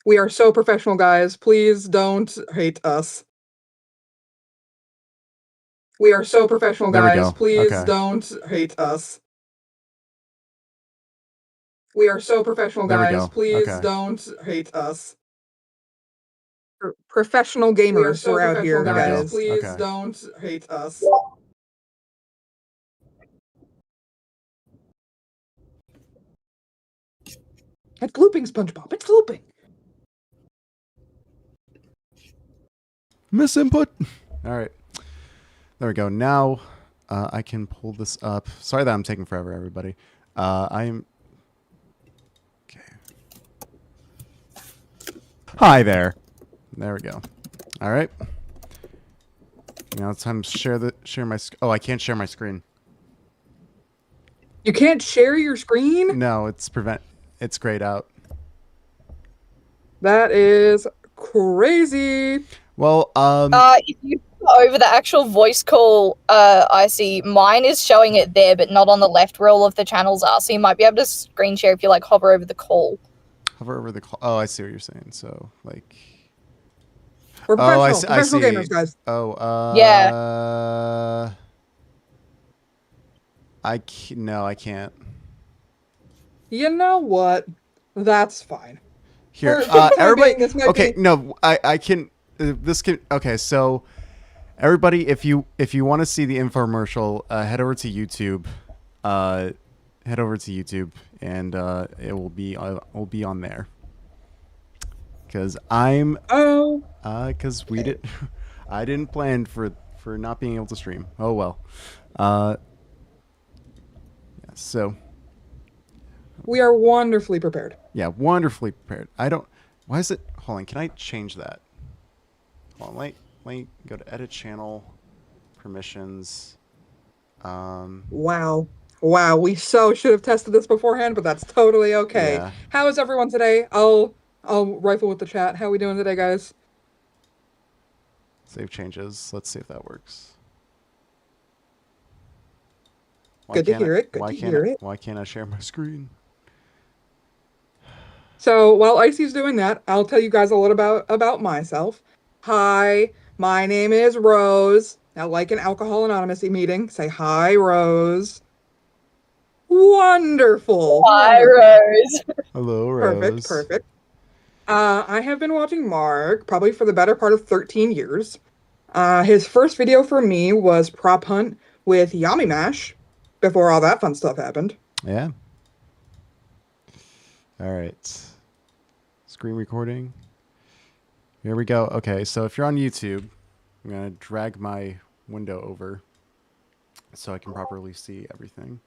We are so professional, guys. Please don't hate us. We are so professional, There we guys. go. Please Okay. don't hate us. We are so professional, There we guys. go. Please Okay. don't hate us. Professional gamers are out here, There we go. guys. Please Okay. don't hate us. It's looping, SpongeBob. It's looping. Misinput. All right. There we go. Now I can pull this up. Sorry that I'm taking forever, everybody. I am... Okay. Hi there. There we go. All right. Now it's time to share my... Oh, I can't share my screen. You can't share your screen? No, it's grayed out. That is crazy. Well, if you go over the actual voice call, I see mine is showing it there, but not on the left where all of the channels are. So you might be able to screen share if you like hover over the call. Hover over the call. Oh, I see what you're saying. So like... We're professional, I see. professional gamers, guys. Oh, Yeah. No, I can't. You know what? That's fine. Here, For the time everybody. being, this might Okay, be- no, I can. This can. Okay, so everybody, if you want to see the infomercial, head over to YouTube. Head over to YouTube, and it will be on there. Because I'm. Oh. Because we did. I didn't plan for not being able to stream. Oh well. Yeah, so. We are wonderfully prepared. Yeah, wonderfully prepared. I don't... Why is it... Hold on, can I change that? Hold on, let me go to edit channel, permissions. Wow. Wow, we so should have tested this beforehand, but that's totally okay. Yeah. How is everyone today? I'll rifle with the chat. How are we doing today, guys? Save changes. Let's see if that works. Good to hear it. Good to hear it. Why can't I share my screen? So while Icy's doing that, I'll tell you guys a little about myself. Hi, my name is Rose. Now, like an Alcohol Anonymous meeting, say hi, Rose. Wonderful. Hi, Rose. Hello, Rose. Perfect. I have been watching Mark probably for the better part of 13 years. His first video for me was Prop Hunt with Yami Mash before all that fun stuff happened. Yeah. All right. Screen recording. Here we go. Okay, so if you're on YouTube, I'm going to drag my window over so I can properly see everything.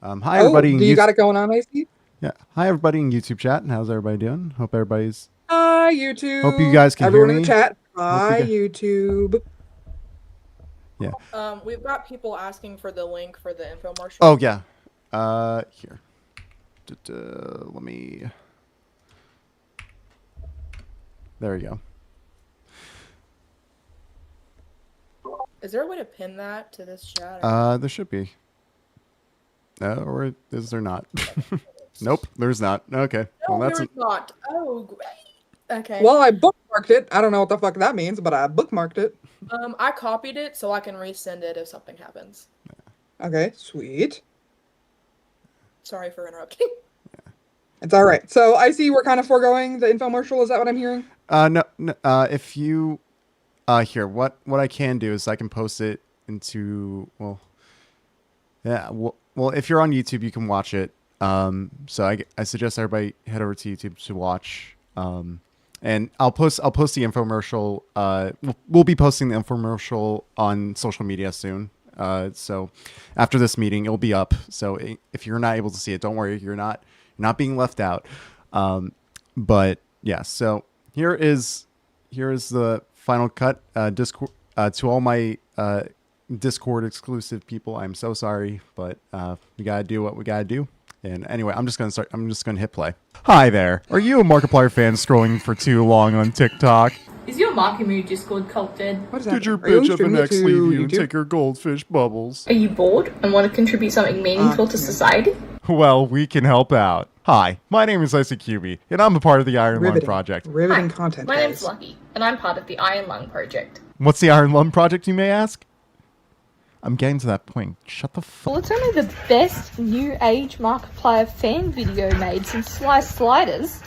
Hi, everybody. Do you got it going on, Icy? Yeah. Hi, everybody in YouTube chat. How's everybody doing? Hope everybody's... Hi, YouTube. Hope you guys can Everyone hear me. in the chat. Hi, YouTube. Yeah. We've got people asking for the link for the infomercial. Oh, yeah. Here. Let me... There we go. Is there a way to pin that to this chat? There should be. Or is there not? Nope, there's not. Okay. No, Well, that's there's not. Oh, great. Okay. Well, I bookmarked it. I don't know what the fuck that means, but I bookmarked it. I copied it so I can resend it if something happens. Okay, sweet. Sorry for interrupting. It's all right. So I see we're kind of foregoing the infomercial. Is that what I'm hearing? No. If you, here, what I can do is I can post it into, well, yeah, well, if you're on YouTube, you can watch it. So I suggest everybody head over to YouTube to watch. And I'll post the infomercial. We'll be posting the infomercial on social media soon. So after this meeting, it'll be up. So if you're not able to see it, don't worry. You're not being left out. But yeah, so here is the final cut. Discord, to all my Discord exclusive people, I'm so sorry, but we gotta do what we gotta do. And anyway, I'm just gonna hit play. Hi there. Are you a Markiplier fan scrolling for too long on TikTok? Is your Markimoo Discord cult dead? What is Did that? your Are you bitch streaming FNX to leave you and YouTube? take your goldfish bubbles? Are you bored and want to contribute something meaningful to society? Well, we can help out. Hi, my name is ICQB, and I'm a part of the Iron Lung Riveting. Project. Riveting Hi, content, my name's guys. Lucky, and I'm part of the Iron Lung Project. What's the Iron Lung Project, you may ask? I'm getting to that point. Shut the fuck. Well, it's only the best new age Markiplier fan video made since Sliced Sliders.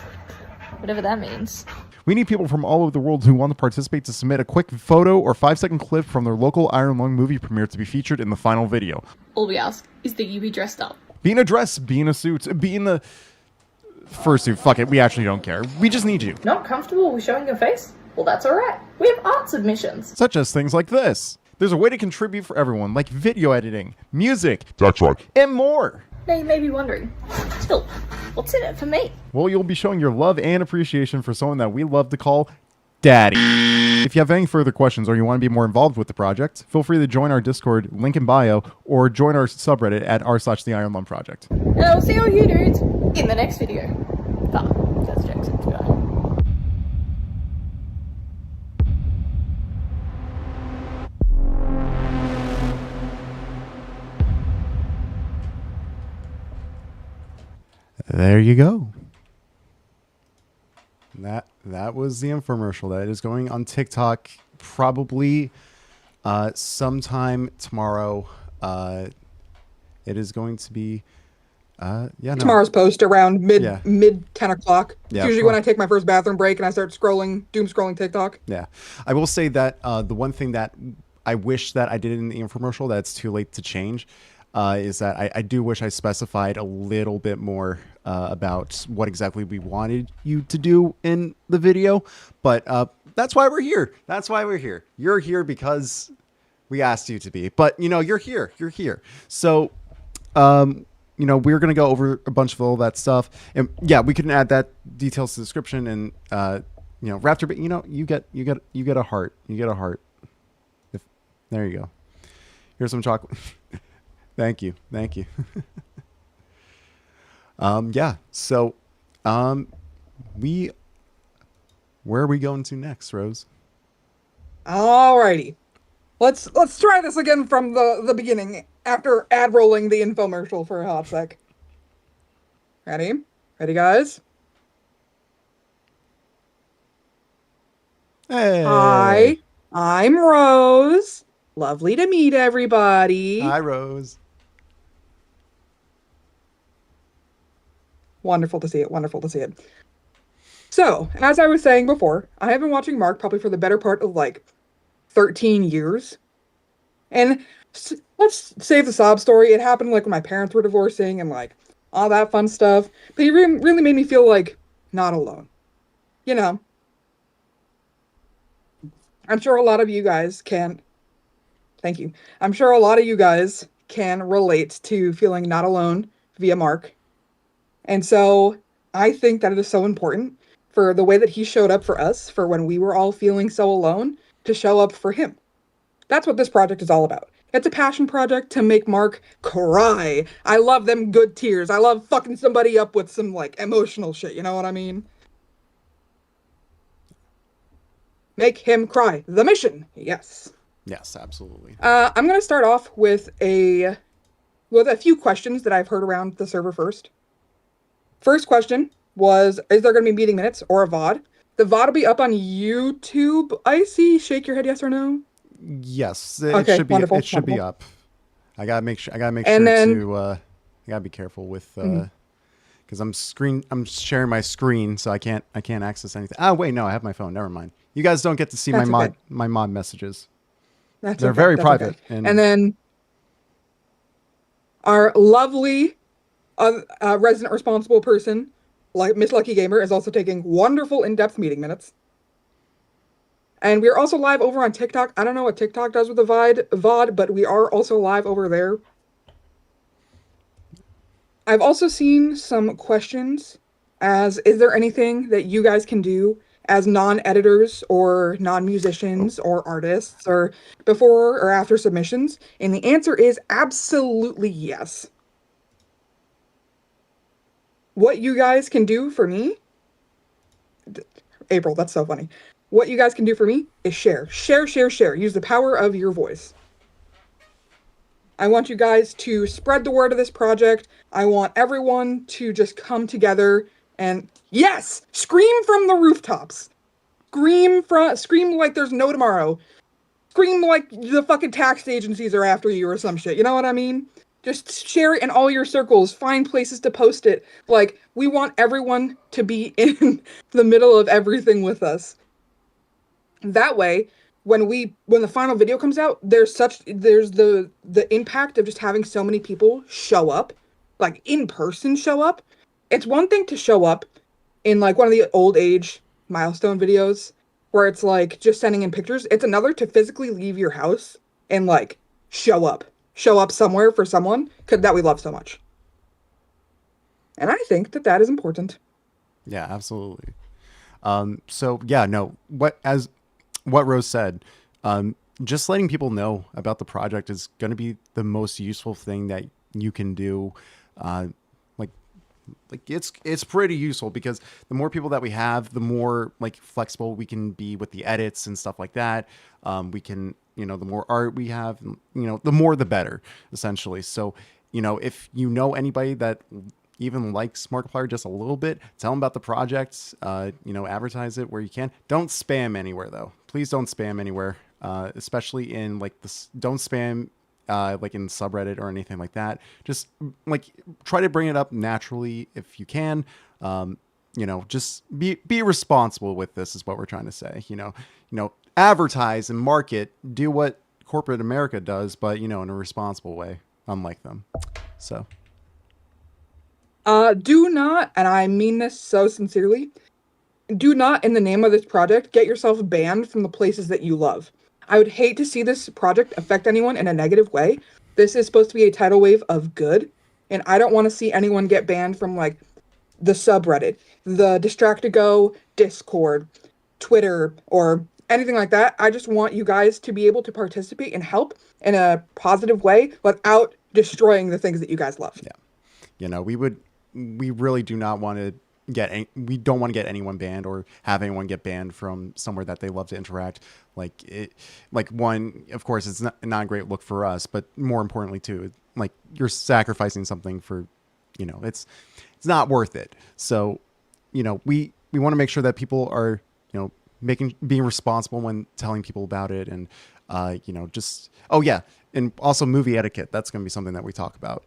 Whatever that means. We need people from all over the world who want to participate to submit a quick photo or 5-second clip from their local Iron Lung movie premiere to be featured in the final video. All we ask is that you be dressed up. Be in a dress, be in a suit, be in the fursuit. Fuck it, we actually don't care. We just need you. Not comfortable with showing your face? Well, that's alright. We have art submissions. Such as things like this. There's a way to contribute for everyone, like video editing, music, That's right. and more. Now you may be wondering, still, what's in it for me? Well, you'll be showing your love and appreciation for someone that we love to call Daddy. If you have any further questions or you want to be more involved with the project, feel free to join our Discord, link in bio, or join our subreddit at r/the Iron Lung Project. And I'll see all you dudes in the next video. That's Jackson's guy. There you go. That was the infomercial that is going on TikTok probably sometime tomorrow. It is going to be Tomorrow's post around mid 10 o'clock. It's Yeah, usually sure. when I take my first bathroom break and I start doom scrolling TikTok. Yeah. I will say that the one thing that I wish that I did in the infomercial that's too late to change is that I do wish I specified a little bit more about what exactly we wanted you to do in the video. But that's why we're here. That's why we're here. You're here because we asked you to be. But, you know, you're here. You're here. So, you know, we're going to go over a bunch of all that stuff. And yeah, we can add that details to the description. And, you know, Raptor, you know, you get a heart. You get a heart. There you go. Here's some chocolate. Thank you. Thank you. Yeah. So, where are we going to next, Rose? Alrighty. Let's try this again from the beginning after ad rolling the infomercial for a hot sec. Ready? Ready, guys? Hey. Hi, I'm Rose. Lovely to meet everybody. Hi, Rose. Wonderful to see it. Wonderful to see it. So, as I was saying before, I have been watching Mark probably for the better part of like 13 years. And let's save the sob story. It happened like when my parents were divorcing and like all that fun stuff. But he really made me feel like not alone. You know, I'm sure a lot of you guys can. Thank you. I'm sure a lot of you guys can relate to feeling not alone via Mark. And so I think that it is so important for the way that he showed up for us, for when we were all feeling so alone, to show up for him. That's what this project is all about. It's a passion project to make Mark cry. I love them good tears. I love fucking somebody up with some, like, emotional shit, you know what I mean? Make him cry. The mission. Yes. Yes, absolutely. I'm going to start off with a few questions that I've heard around the server first. First question was, is there going to be meeting minutes or a VOD? The VOD will be up on YouTube. I see. Shake your head, yes or no? Yes, it Okay, should be. wonderful, It should be wonderful. up. I gotta make sure. I gotta make And sure then- to. I gotta be careful with because I'm sharing my screen, so I can't access anything. Oh wait, no, I have my phone. Never mind. You guys don't get to see That's okay. my mod messages. They're very private, And, and- then our lovely resident responsible person, like Miss Lucky Gamer, is also taking wonderful in-depth meeting minutes. And we're also live over on TikTok. I don't know what TikTok does with the VOD, but we are also live over there. I've also seen some questions as, is there anything that you guys can do as non-editors or non-musicians or artists or before or after submissions? And the answer is absolutely yes. What you guys can do for me, April, that's so funny. What you guys can do for me is share. Share, share, share. Use the power of your voice. I want you guys to spread the word of this project. I want everyone to just come together and, yes, scream from the rooftops. Scream like there's no tomorrow. Scream like the fucking tax agencies are after you or some shit. You know what I mean? Just share it in all your circles. Find places to post it. Like, we want everyone to be in the middle of everything with us. That way, when the final video comes out, there's the impact of just having so many people show up, like in person show up. It's one thing to show up in like one of the old age milestone videos where it's like just sending in pictures. It's another to physically leave your house and like show up somewhere for someone that we love so much. And I think that is important. Yeah, absolutely. So yeah, no, what Rose said, just letting people know about the project is going to be the most useful thing that you can do. Like it's pretty useful because the more people that we have, the more like flexible we can be with the edits and stuff like that. We can, the more art we have, the more the better, essentially. So, if you know anybody that even likes Markiplier just a little bit, tell them about the project. Advertise it where you can. Don't spam anywhere though. Please don't spam anywhere, especially in like this. Don't spam like in subreddit or anything like that. Just like try to bring it up naturally if you can. Just be responsible with this is what we're trying to say. Advertise and market, do what corporate America does, but in a responsible way, unlike them. So do not, and I mean this so sincerely, do not, in the name of this project, get yourself banned from the places that you love. I would hate to see this project affect anyone in a negative way. This is supposed to be a tidal wave of good, and I don't want to see anyone get banned from, like, the subreddit, the Distractigo, Discord, Twitter, or anything like that. I just want you guys to be able to participate and help in a positive way without destroying the things that you guys love. Yeah. We really do not want to we don't want to get anyone banned or have anyone get banned from somewhere that they love to interact. One, of course, it's not a great look for us, but more importantly too, like you're sacrificing something for, it's not worth it. So, we want to make sure that people are, being responsible when telling people about it. And, and also movie etiquette. That's going to be something that we talk about.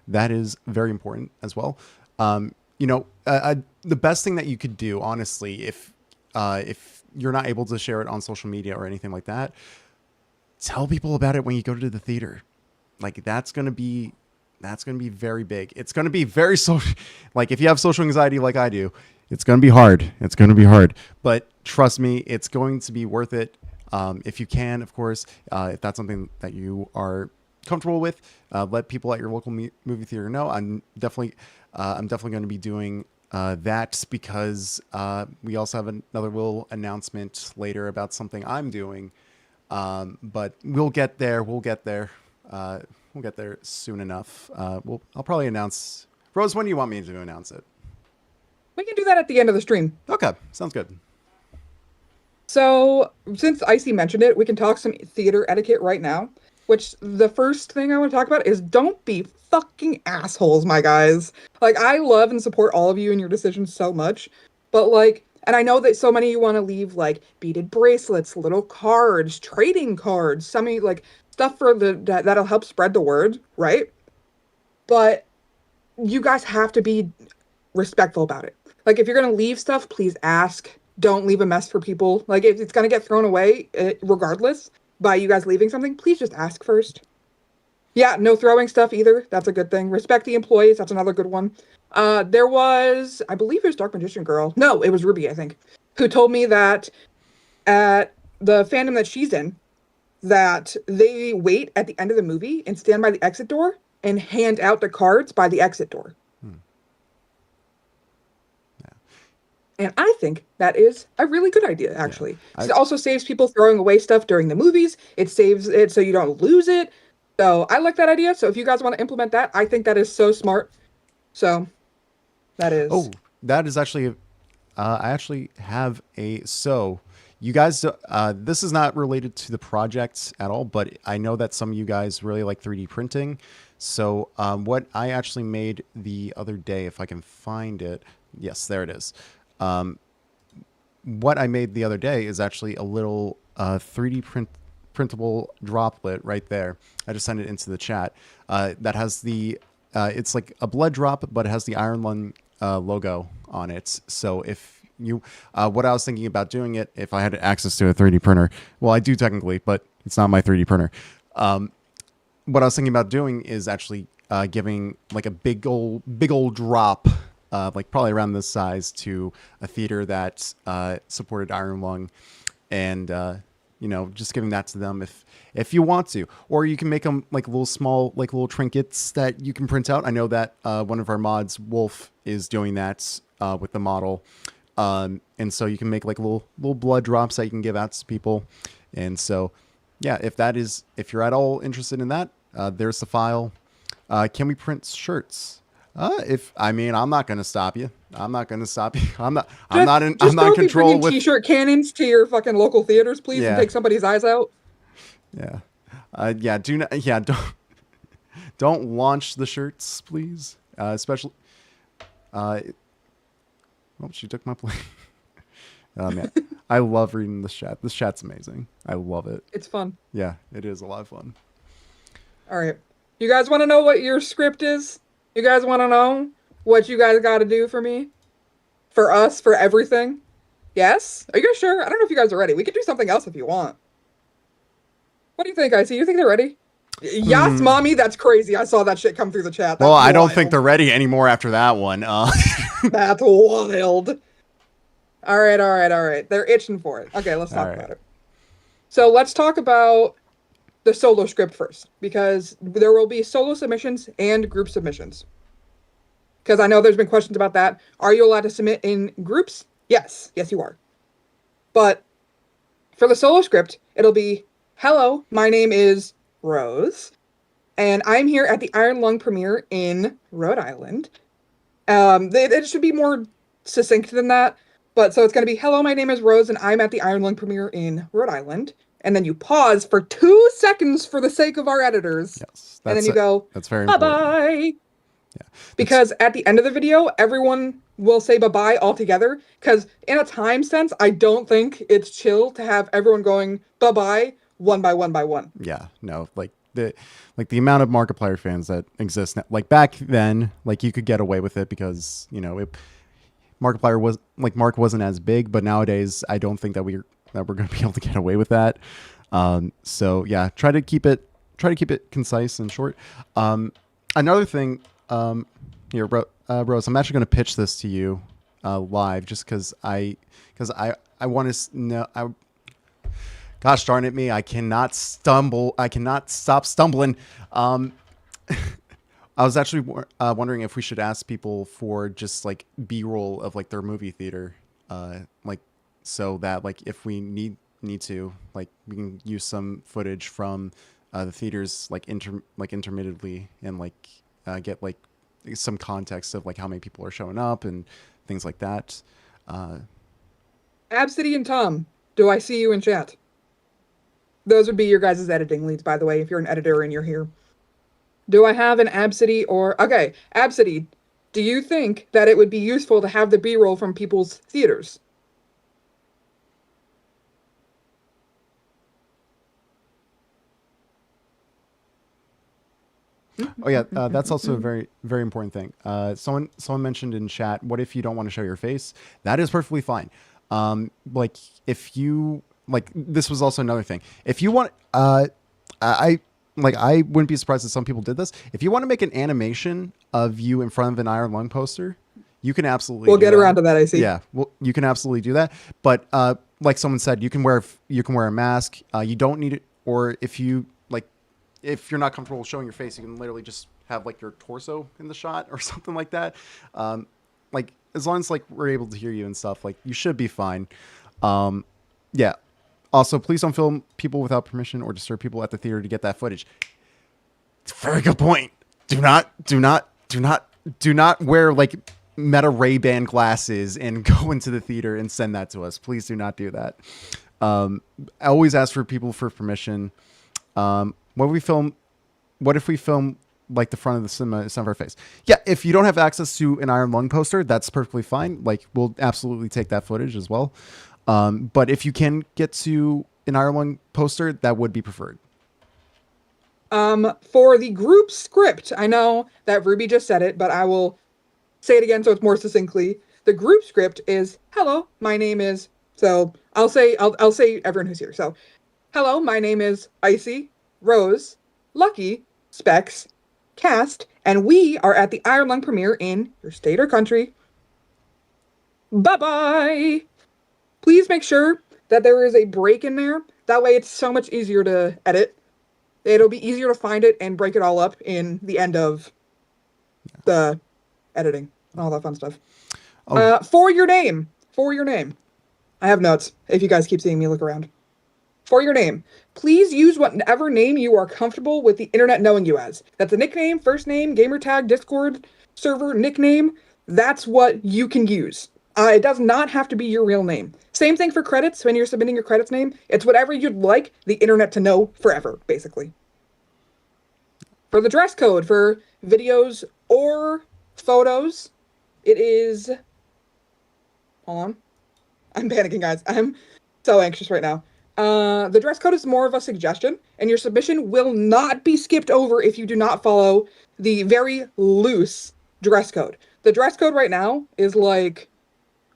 That is very important as well. The best thing that you could do, honestly, if you're not able to share it on social media or anything like that, tell people about it when you go to the theater. Like that's going to be very big. It's going to be very social. Like if you have social anxiety like I do, it's going to be hard. But trust me, it's going to be worth it. If you can, of course, if that's something that you are comfortable with, let people at your local movie theater know. I'm definitely going to be doing that because we also have another little announcement later about something I'm doing. But we'll get there. We'll get there soon enough. I'll probably announce. Rose, when do you want me to announce it? We can do that at the end of the stream. Okay, sounds good. So, since Icy mentioned it, we can talk some theater etiquette right now. Which the first thing I want to talk about is don't be fucking assholes, my guys. Like, I love and support all of you and your decisions so much. But, like, and I know that so many of you want to leave, like, beaded bracelets, little cards, trading cards, like, stuff for that'll help spread the word, right? But you guys have to be respectful about it. Like, if you're going to leave stuff, please ask. Don't leave a mess for people. Like, if it's going to get thrown away, regardless, by you guys leaving something, please just ask first. Yeah, no throwing stuff either. That's a good thing. Respect the employees. That's another good one. There was, I believe it was Dark Magician Girl. No, it was Ruby, I think, who told me that at the fandom that she's in, that they wait at the end of the movie and stand by the exit door and hand out the cards by the exit door. And I think that is a really good idea, actually. Yeah. It also saves people throwing away stuff during the movies. It saves it so you don't lose it. So I like that idea. So if you guys want to implement that, I think that is so smart. So that is. Oh, that is actually, I actually have you guys, this is not related to the project at all, but I know that some of you guys really like 3D printing. So what I actually made the other day, if I can find it, yes, there it is. What I made the other day is actually a little 3D printable droplet right there. I just sent it into the chat. That has the, it's like a blood drop, but it has the Iron Lung logo on it. So if you, what I was thinking about doing it, if I had access to a 3D printer, well, I do technically, but it's not my 3D printer. What I was thinking about doing is actually giving like a big old drop, like probably around this size, to a theater that supported Iron Lung, and you know, just giving that to them if you want to, or you can make them like little small, like little trinkets that you can print out. I know that one of our mods, Wolf, is doing that with the model, and so you can make like little blood drops that you can give out to people, and so yeah, if you're at all interested in that, there's the file. Can we print shirts? I'm not going to stop you. I'm not going to stop you. I'm not in control with t-shirt cannons to your fucking local theaters, please, and take somebody's eyes out. Yeah. Don't launch the shirts, please. Especially, she took my place. Man, I love reading this chat. This chat's amazing. I love it. It's fun. Yeah, it is a lot of fun. All right. You guys want to know what your script is? You guys want to know what you guys got to do for me? For us? For everything? Yes? Are you guys sure? I don't know if you guys are ready. We could do something else if you want. What do you think, Icy? You think they're ready? Yes, mommy? That's crazy. I saw that shit come through the chat. That's I don't think they're ready anymore after that one. That's wild. All right. They're itching for it. Okay, let's talk about it. So let's talk about the solo script first, because there will be solo submissions and group submissions. Because I know there's been questions about that. Are you allowed to submit in groups? Yes, you are. But for the solo script, it'll be, hello, my name is Rose, and I'm here at the Iron Lung premiere in Rhode Island. It should be more succinct than that. But so it's going to be, hello, my name is Rose, and I'm at the Iron Lung premiere in Rhode Island. And then you pause for 2 seconds for the sake of our editors. Yes. And then you go, that's very important. Bye-bye. Yeah. Because at the end of the video, everyone will say bye-bye all together. Because in a time sense, I don't think it's chill to have everyone going bye-bye one by one by one. Yeah, no, like the amount of Markiplier fans that exist now, like back then, like you could get away with it because, you know, Markiplier was like Mark wasn't as big, but nowadays I don't think that we're going to be able to get away with that. So yeah, try to keep it concise and short. Another thing, here, Rose, I'm actually going to pitch this to you live, just because I want to know. Gosh darn it, me! I cannot stop stumbling. I was actually wondering if we should ask people for just like B-roll of like their movie theater, like so that like if we need to, like we can use some footage from the theaters like intermittently and like get like some context of like how many people are showing up and things like that. Absidy and Tom, do I see you in chat? Those would be your guys' editing leads, by the way, if you're an editor and you're here. Do I have an Absidy or... Okay, Absidy, do you think that it would be useful to have the B-roll from people's theaters? Oh yeah, that's also a very, very important thing. Someone mentioned in chat, what if you don't want to show your face? That is perfectly fine. Like if you... Like this was also another thing. If you want... I wouldn't be surprised if some people did this. If you want to make an animation of you in front of an Iron Lung poster, you can absolutely. We'll get around to that. I see. Yeah, well, you can absolutely do that. But like someone said, you can wear a mask. You don't need it, or if you're not comfortable showing your face, you can literally just have like your torso in the shot or something like that. Like as long as like we're able to hear you and stuff, like you should be fine. Yeah. Also, please don't film people without permission or disturb people at the theater to get that footage. It's a very good point. Do not wear like Meta Ray-Ban glasses and go into the theater and send that to us. Please do not do that. always ask for people for permission. What if we film like the front of the cinema is of our face? Yeah, if you don't have access to an Iron Lung poster, that's perfectly fine. Like, we'll absolutely take that footage as well. But if you can get to an Iron Lung poster, that would be preferred. For the group script, I know that Ruby just said it, but I will say it again so it's more succinctly. The group script is, hello, my name is, so I'll say everyone who's here. So, hello, my name is Icy, Rose, Lucky, Specs, Cast, and we are at the Iron Lung premiere in your state or country. Bye-bye! Please make sure that there is a break in there. That way it's so much easier to edit. It'll be easier to find it and break it all up in the end of the editing and all that fun stuff. Oh. For your name. I have notes if you guys keep seeing me look around. For your name, please use whatever name you are comfortable with the internet knowing you as. That's a nickname, first name, gamer tag, Discord server nickname. That's what you can use. It does not have to be your real name. Same thing for credits. When you're submitting your credits name, it's whatever you'd like the internet to know forever, basically. For the dress code for videos or photos, it is... Hold on. I'm panicking, guys. I'm so anxious right now. The dress code is more of a suggestion, and your submission will not be skipped over if you do not follow the very loose dress code. The dress code right now is like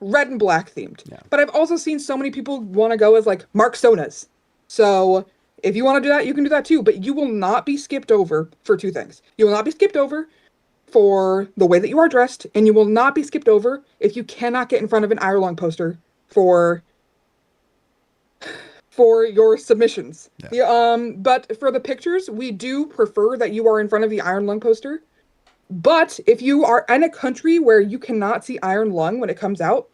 red and black themed. Yeah. But I've also seen so many people want to go as like Mark Sonas. So if you want to do that, you can do that too. But you will not be skipped over for two things. You will not be skipped over for the way that you are dressed, and you will not be skipped over if you cannot get in front of an Iron Lung poster for your submissions. Yeah. But for the pictures, we do prefer that you are in front of the Iron Lung poster. But if you are in a country where you cannot see Iron Lung when it comes out,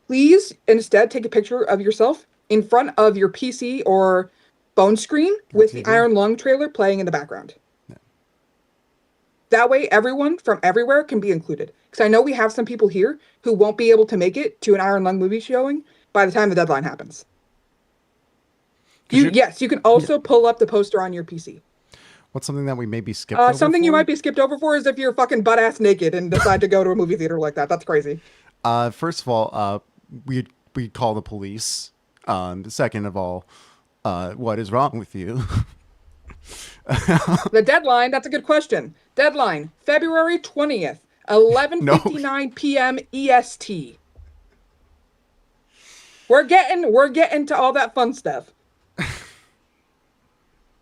please instead take a picture of yourself in front of your PC or phone screen with the Iron Lung trailer playing in the background. Yeah. That way, everyone from everywhere can be included. Because I know we have some people here who won't be able to make it to an Iron Lung movie showing by the time the deadline happens. Yes, you can also pull up the poster on your PC. What's something that we may be skipped over Something for? you might be skipped over for is if you're fucking butt-ass naked and decide to go to a movie theater like that. That's crazy. First of all, we'd call the police. Second of all, what is wrong with you? The deadline, that's a good question. Deadline, February 20th, 11:59 p.m. EST. We're getting to all that fun stuff.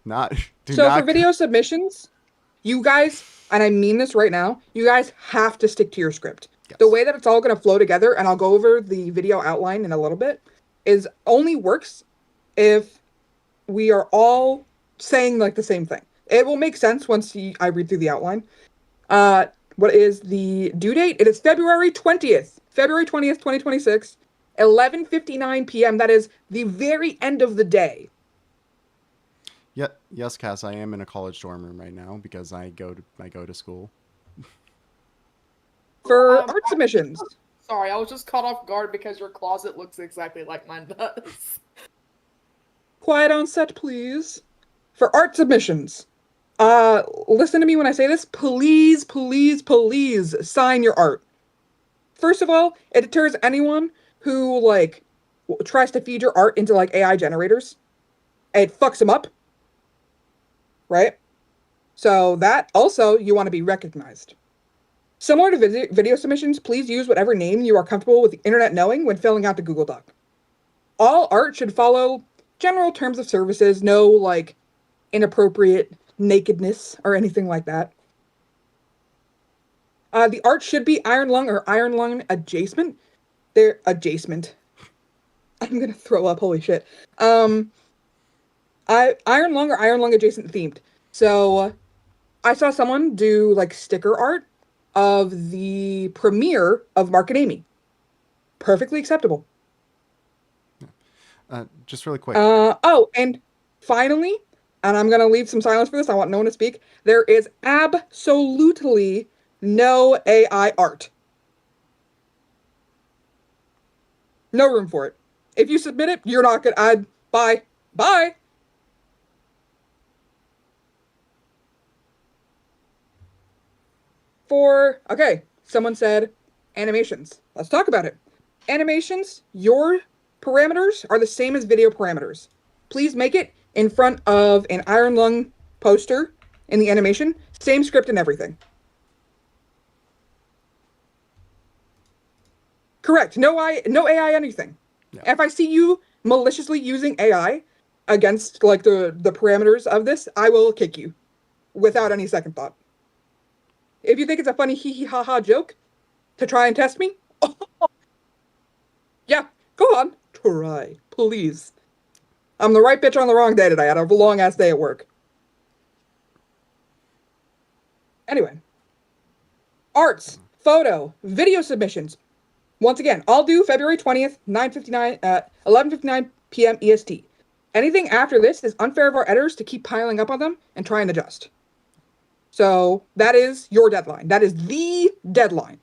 For video submissions, you guys, and I mean this right now, you guys have to stick to your script. Yes. The way that it's all going to flow together, and I'll go over the video outline in a little bit, is only works if we are all saying like the same thing. It will make sense once I read through the outline. What is the due date? It is February 20th, 2026, 11:59 p.m. That is the very end of the day. Yeah, yes, Cass, I am in a college dorm room right now because I go to school. For art submissions. Sorry, I was just caught off guard because your closet looks exactly like mine does. Quiet on set, please. For art submissions, listen to me when I say this. Please, please, please sign your art. First of all, it deters anyone who like tries to feed your art into like AI generators. It fucks them up. Right? So that also, you want to be recognized. Similar to video submissions, please use whatever name you are comfortable with the internet knowing when filling out the Google Doc. All art should follow general terms of services, no like inappropriate nakedness or anything like that. The art should be Iron Lung or Iron Lung adjacent. They're adjacent. I'm gonna throw up, holy shit. Iron Lung or Iron Lung adjacent themed. So I saw someone do like sticker art of the premiere of Mark and Amy. Perfectly acceptable. Just really quick. And finally, and I'm gonna leave some silence for this, I want no one to speak. There is absolutely no AI art. No room for it. If you submit it, you're not gonna. Bye. Bye. Okay, someone said animations. Let's talk about it. Animations, your parameters are the same as video parameters. Please make it in front of an Iron Lung poster in the animation. Same script and everything. Correct. No AI anything. Yeah. If I see you maliciously using AI against like the parameters of this, I will kick you without any second thought. If you think it's a funny hee hee ha ha joke to try and test me, yeah, go on. Try, please. I'm the right bitch on the wrong day today. I had a long ass day at work. Anyway. Arts, photo, video submissions. Once again, I'll do February 20th, 11:59 p.m. EST. Anything after this is unfair of our editors to keep piling up on them and try and adjust. So that is your deadline. That is the deadline.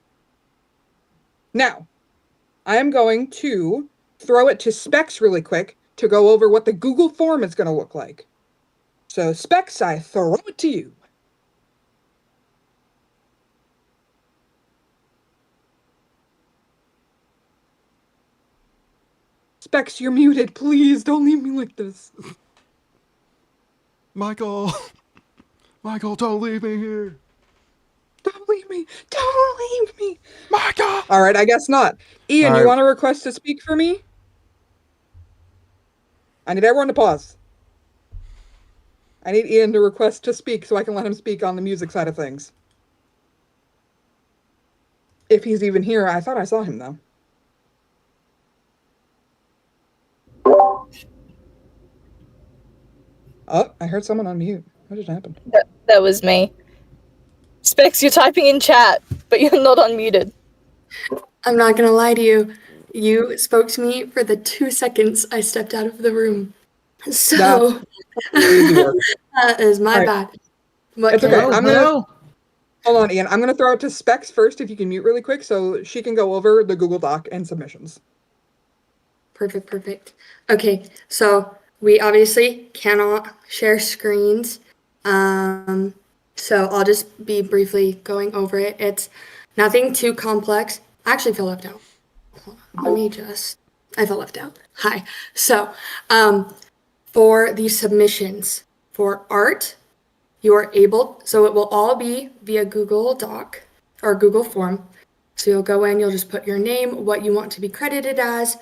Now, I am going to throw it to Specs really quick to go over what the Google form is going to look like. So Specs, I throw it to you. Specs, you're muted. Please don't leave me like this. Michael, Michael, don't leave me here. Don't leave me. Don't leave me. Michael. All right, I guess not. Ian, All you right. want to request to speak for me? I need everyone to pause. I need Ian to request to speak so I can let him speak on the music side of things. If he's even here. I thought I saw him, though. Oh, I heard someone on mute. What just happened? That was me. Specs, you're typing in chat, but you're not unmuted. I'm not gonna lie to you. You spoke to me for the 2 seconds I stepped out of the room. So that is my bad. What It's can okay. I- I'm gonna hold on, Ian. I'm gonna throw it to Specs first, if you can mute really quick, so she can go over the Google Doc and submissions. Perfect. Okay, so we obviously cannot share screens. So I'll just be briefly going over it. It's nothing too complex. I actually feel left out. I felt left out. Hi. So, for the submissions for art, you are able, so it will all be via Google Doc or Google Form. So you'll go in, you'll just put your name, what you want to be credited as.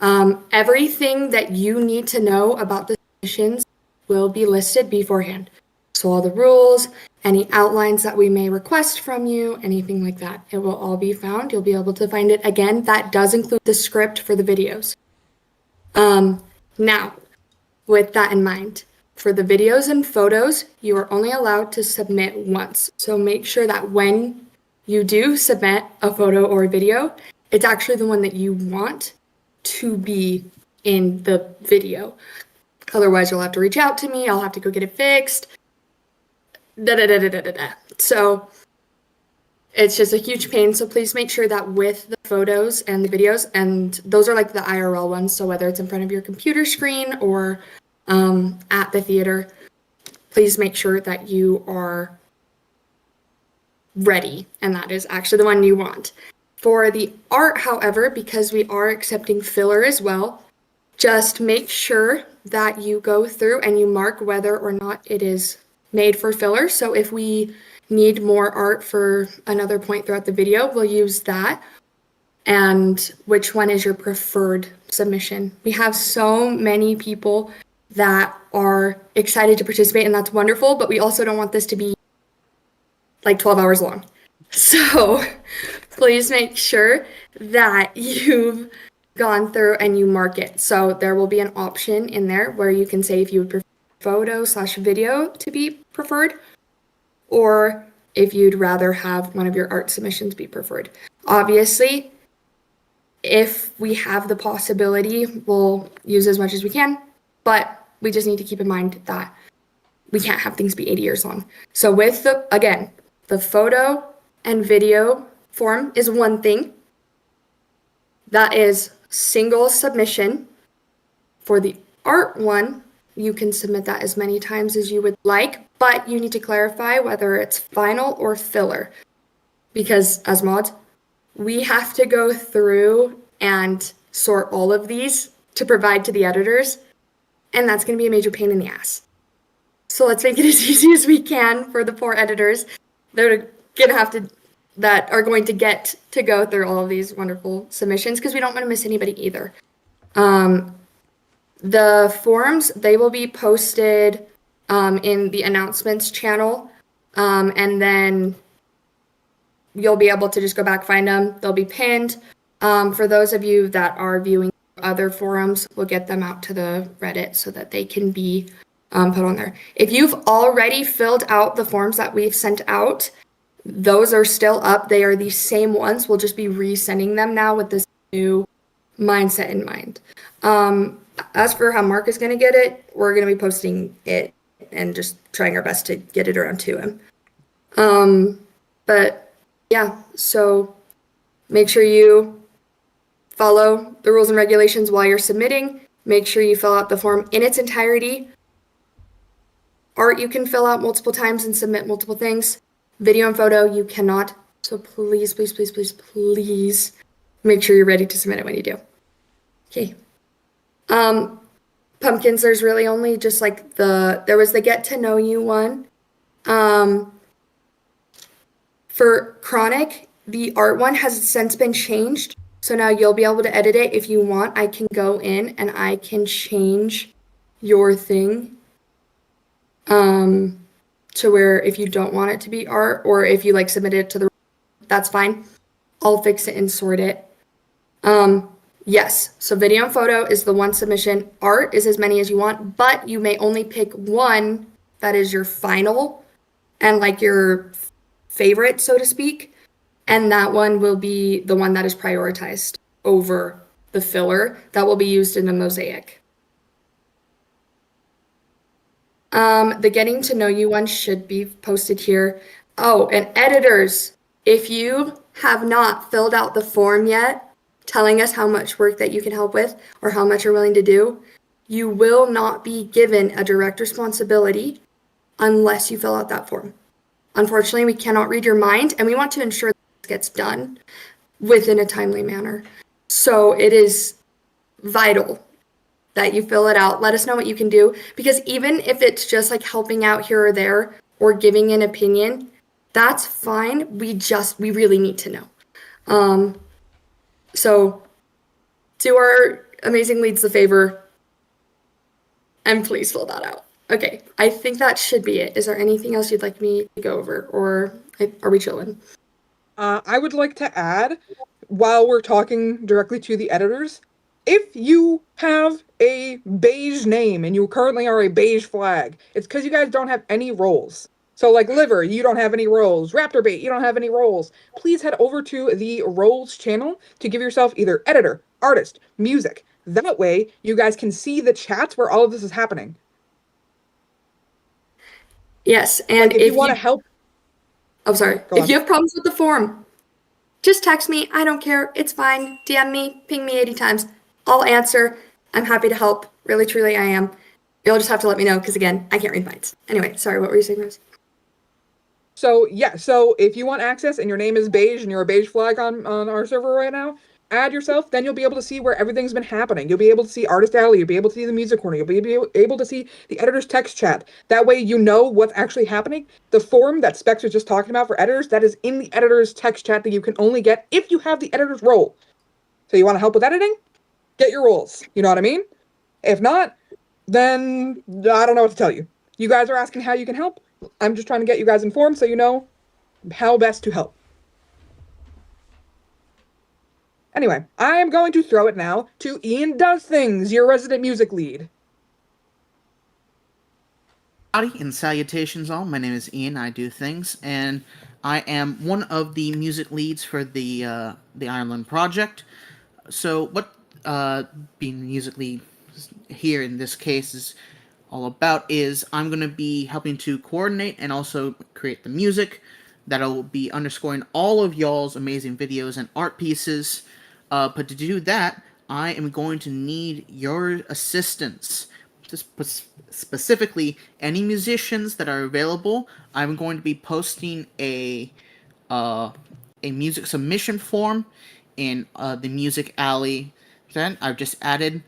Everything that you need to know about the submissions will be listed beforehand. So all the rules, any outlines that we may request from you, anything like that, it will all be found. You'll be able to find it. Again, that does include the script for the videos. Now, with that in mind, for the videos and photos, you are only allowed to submit once. So make sure that when you do submit a photo or a video, it's actually the one that you want to be in the video. Otherwise, you'll have to reach out to me. I'll have to go get it fixed. So it's just a huge pain. So please make sure that with the photos and the videos, and those are like the IRL ones. So whether it's in front of your computer screen or at the theater, please make sure that you are ready. And that is actually the one you want. For the art, however, because we are accepting filler as well, just make sure that you go through and you mark whether or not it is made for filler. So if we need more art for another point throughout the video, we'll use that. And which one is your preferred submission? We have so many people that are excited to participate, and that's wonderful, but we also don't want this to be like 12 hours long. So please make sure that you've gone through and you mark it. So there will be an option in there where you can say if you would prefer photo/video to be preferred, or if you'd rather have one of your art submissions be preferred. Obviously, if we have the possibility, we'll use as much as we can, but we just need to keep in mind that we can't have things be 80 years long. So with the photo and video form is one thing. That is single submission. For the art one, you can submit that as many times as you would like, but you need to clarify whether it's final or filler. Because as mods, we have to go through and sort all of these to provide to the editors, and that's going to be a major pain in the ass. So let's make it as easy as we can for the poor editors that are going to get to go through all of these wonderful submissions, because we don't want to miss anybody either. The forms, they will be posted in the announcements channel, and then you'll be able to just go back, find them. They'll be pinned. For those of you that are viewing other forums, we'll get them out to the Reddit so that they can be put on there. If you've already filled out the forms that we've sent out, those are still up. They are the same ones. We'll just be resending them now with this new mindset in mind. As for how Mark is going to get it, we're going to be posting it and just trying our best to get it around to him. But yeah, so make sure you follow the rules and regulations while you're submitting. Make sure you fill out the form in its entirety. Art you can fill out multiple times and submit multiple things. Video and photo you cannot. So please, please, please, please, please make sure you're ready to submit it when you do. Okay. Pumpkins, there's really only just like there was the get to know you one. For Chronic, the art one has since been changed. So now you'll be able to edit it if you want. I can go in and I can change your thing to where if you don't want it to be art, or if you like submit it to the, that's fine. I'll fix it and sort it. Yes, so video and photo is the one submission. Art is as many as you want, but you may only pick one that is your final and like your favorite, so to speak. And that one will be the one that is prioritized over the filler that will be used in the mosaic. The getting to know you one should be posted here. Oh, and editors, if you have not filled out the form yet, telling us how much work that you can help with or how much you're willing to do, you will not be given a direct responsibility unless you fill out that form. Unfortunately, we cannot read your mind, and we want to ensure that this gets done within a timely manner. So it is vital that you fill it out. Let us know what you can do, because even if it's just like helping out here or there or giving an opinion, that's fine. We really need to know. So do our amazing leads the favor and please fill that out. Okay, I think that should be it. Is there anything else you'd like me to go over, or are we chilling? I would like to add, while we're talking directly to the editors, if you have a beige name and you currently are a beige flag, it's because you guys don't have any roles. So like Liver, you don't have any roles. Raptorbait, you don't have any roles. Please head over to the roles channel to give yourself either editor, artist, music. That way you guys can see the chats where all of this is happening. Yes, and like if you want to help. Oh, sorry. If you have problems with the form, just text me. I don't care. It's fine. DM me, ping me 80 times. I'll answer. I'm happy to help. Really, truly, I am. You'll just have to let me know, because again, I can't read minds. Anyway, sorry, what were you saying, Rose? So yeah, so if you want access and your name is beige and you're a beige flag on our server right now, add yourself, then you'll be able to see where everything's been happening. You'll be able to see Artist Alley, you'll be able to see the music corner, you'll be able to see the editor's text chat. That way you know what's actually happening. The form that Specs was just talking about for editors, that is in the editor's text chat that you can only get if you have the editor's role. So you want to help with editing? Get your roles. You know what I mean? If not, then I don't know what to tell you. You guys are asking how you can help. I'm just trying to get you guys informed so you know how best to help. Anyway, I am going to throw it now to Ian Does Things, your resident music lead. Howdy and salutations all. My name is Ian. I do things, and I am one of the music leads for the Ireland project. So what being music lead here in this case is all about is I'm going to be helping to coordinate and also create the music that'll be underscoring all of y'all's amazing videos and art pieces. But to do that, I am going to need your assistance. Specifically, any musicians that are available, I'm going to be posting a music submission form in the Music Alley. Then I've just added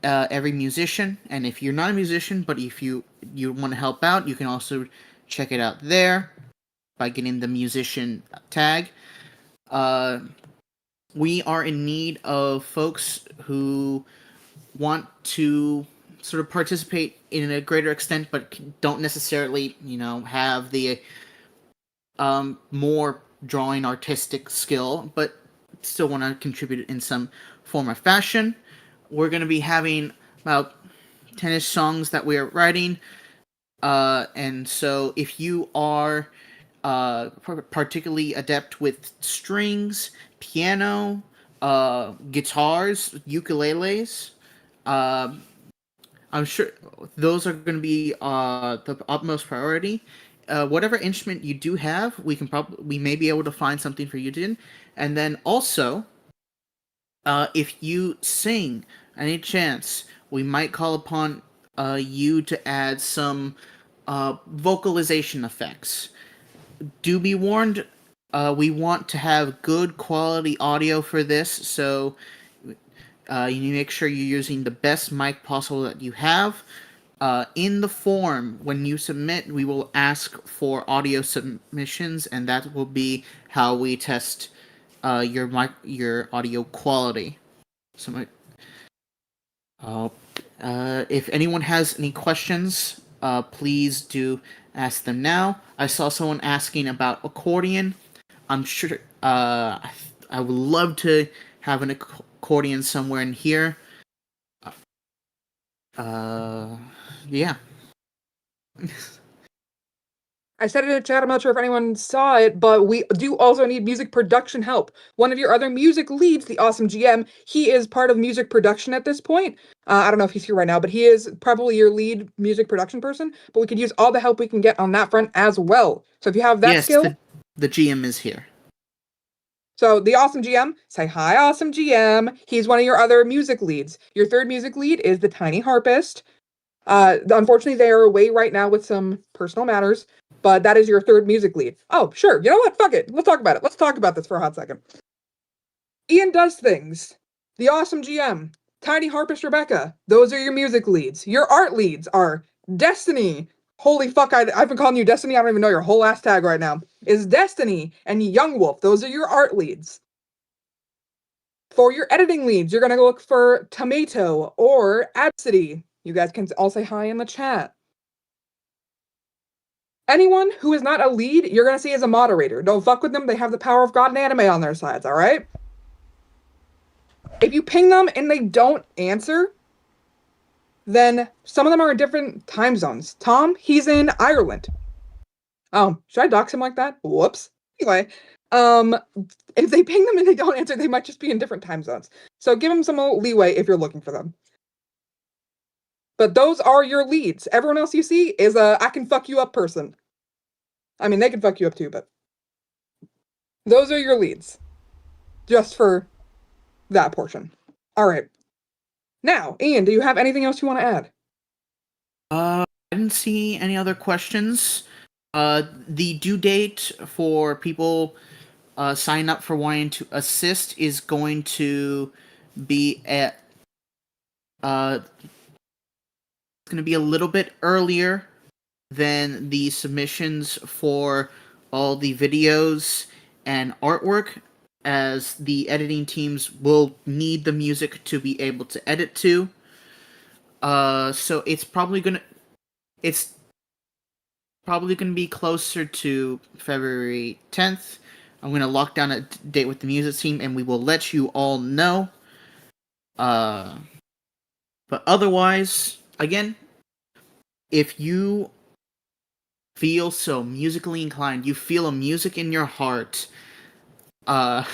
every musician, and if you're not a musician, but if you want to help out, you can also check it out there by getting the musician tag. We are in need of folks who want to sort of participate in a greater extent, but don't necessarily, have the more drawing artistic skill, but still want to contribute in some form or fashion. We're going to be having about 10-ish songs that we are writing, and so if you are particularly adept with strings, piano, guitars, ukuleles, I'm sure those are going to be the utmost priority. Whatever instrument you do have, we may be able to find something for you to do. And then also, if you sing, any chance, we might call upon you to add some vocalization effects. Do be warned, we want to have good quality audio for this, so you need to make sure you're using the best mic possible that you have. In the form, when you submit, we will ask for audio submissions, and that will be how we test your audio quality. So, if anyone has any questions, please do ask them now. I saw someone asking about accordion. I'm sure I would love to have an accordion somewhere in here. Yeah. I said it in the chat, I'm not sure if anyone saw it, but we do also need music production help. One of your other music leads, the awesome GM, he is part of music production at this point. I don't know if he's here right now, but he is probably your lead music production person, but we could use all the help we can get on that front as well. So if you have that skill... the GM is here. So the awesome GM, say hi, awesome GM. He's one of your other music leads. Your third music lead is the tiny harpist. Unfortunately, they are away right now with some personal matters, but that is your third music lead. Oh, sure. You know what? Fuck it. Let's talk about it. Let's talk about this for a hot second. Ian does things. The awesome GM, tiny harpist Rebecca. Those are your music leads. Your art leads are Destiny. Holy fuck, I've been calling you Destiny. I don't even know your whole ass tag right now. Is Destiny and Young Wolf. Those are your art leads. For your editing leads, you're going to look for Tomato or Absidy. You guys can all say hi in the chat. Anyone who is not a lead, you're going to see as a moderator. Don't fuck with them. They have the power of God and anime on their sides, all right? If you ping them and they don't answer, then some of them are in different time zones. Tom, he's in Ireland. Oh, should I dox him like that? Whoops. Anyway, if they ping them and they don't answer, they might just be in different time zones. So give them some leeway if you're looking for them. But those are your leads. Everyone else you see is a I can fuck you up person. I mean, they can fuck you up too, but those are your leads. Just for that portion. All right. Now, Ian, do you have anything else you want to add? I didn't see any other questions. The due date for people signing up for wanting to assist is going to be at it's going to be a little bit earlier than the submissions for all the videos and artwork, as the editing teams will need the music to be able to edit to. So it's probably gonna be closer to February 10th. I'm gonna lock down a date with the music team, and we will let you all know. But otherwise, again, if you feel so musically inclined, you feel a music in your heart, or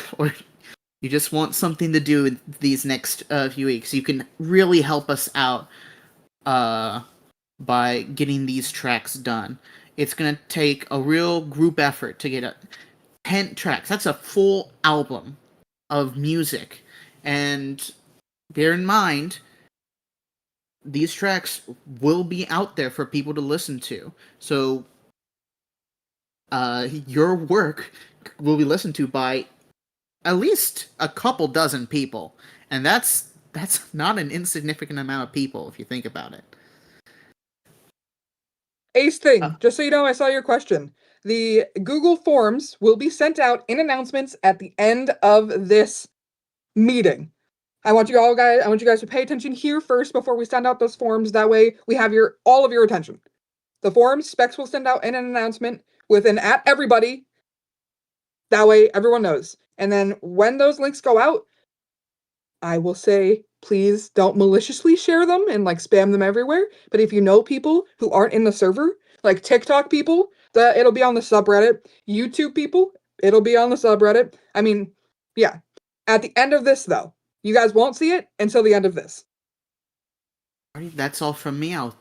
you just want something to do these next few weeks, you can really help us out by getting these tracks done. It's going to take a real group effort to get 10 tracks. That's a full album of music. And bear in mind, these tracks will be out there for people to listen to. So, your work will be listened to by at least a couple dozen people, and that's not an insignificant amount of people if you think about it. Ace thing, just so you know, I saw your question. The Google Forms will be sent out in announcements at the end of this meeting. I want you guys to pay attention here first before we send out those forms. That way we have all of your attention. The forms, Specs will send out in an announcement with an at everybody. That way everyone knows. And then when those links go out, I will say, please don't maliciously share them and like spam them everywhere. But if you know people who aren't in the server, like TikTok people, it'll be on the subreddit. YouTube people, it'll be on the subreddit. I mean, yeah. At the end of this, though, you guys won't see it until the end of this. That's all from me. I'll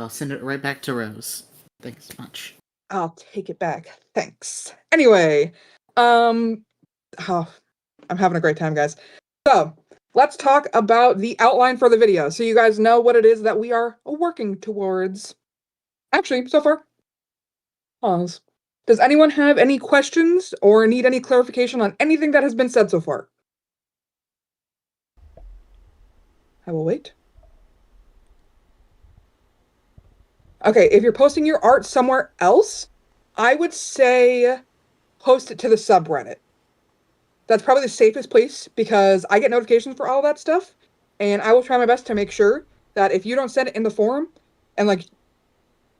send it right back to Rose. Thanks much. I'll take it back. Thanks. Anyway, I'm having a great time, guys. So, let's talk about the outline for the video so you guys know what it is that we are working towards. Actually, so far, pause. Does anyone have any questions or need any clarification on anything that has been said so far? I will wait. Okay, if you're posting your art somewhere else, I would say post it to the subreddit. That's probably the safest place because I get notifications for all that stuff, and I will try my best to make sure that if you don't send it in the forum, and like,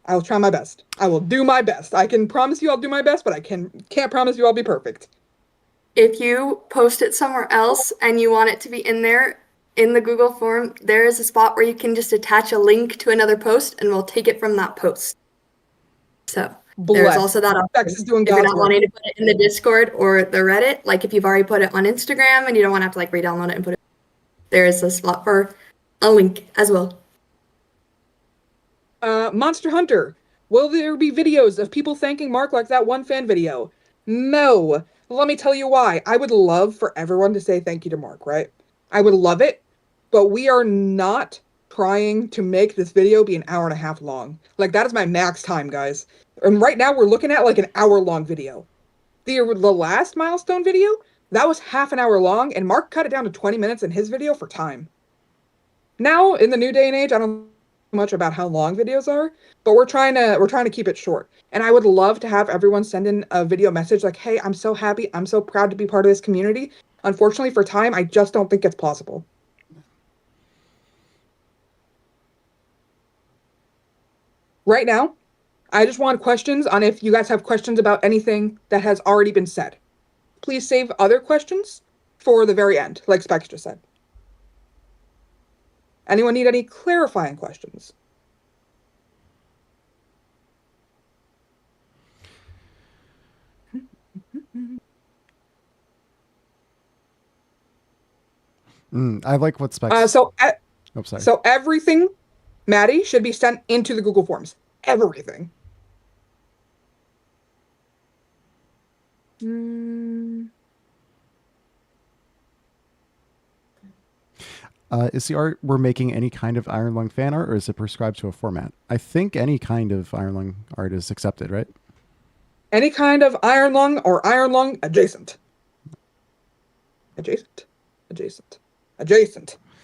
I will try my best. I will do my best. I can promise you I'll do my best, but I can't promise you I'll be perfect. If you post it somewhere else and you want it to be in there, in the Google form, there is a spot where you can just attach a link to another post and we'll take it from that post. So there's also that option. Specs is doing If you're God's not work. wanting to put it in the Discord or the Reddit, like if you've already put it on Instagram and you don't want to have to like re-download it and put it, there is a spot for a link as well. Monster Hunter, will there be videos of people thanking Mark like that one fan video? No. Let me tell you why. I would love for everyone to say thank you to Mark, right? I would love it, but we are not trying to make this video be an hour and a half long. Like, that is my max time, guys. And right now, we're looking at, like, an hour-long video. The last milestone video, that was half an hour long, and Mark cut it down to 20 minutes in his video for time. Now, in the new day and age, I don't know much about how long videos are, but we're trying to keep it short. And I would love to have everyone send in a video message like, hey, I'm so happy, I'm so proud to be part of this community. Unfortunately, for time, I just don't think it's possible. Right now, I just want questions on if you guys have questions about anything that has already been said. Please save other questions for the very end, like Specs just said. Anyone need any clarifying questions? I like what Specs. So sorry. So everything, Maddie, should be sent into the Google Forms. Everything. Is the art we're making any kind of Iron Lung fan art, or is it prescribed to a format? I think any kind of Iron Lung art is accepted, right? Any kind of Iron Lung or Iron Lung adjacent. Adjacent.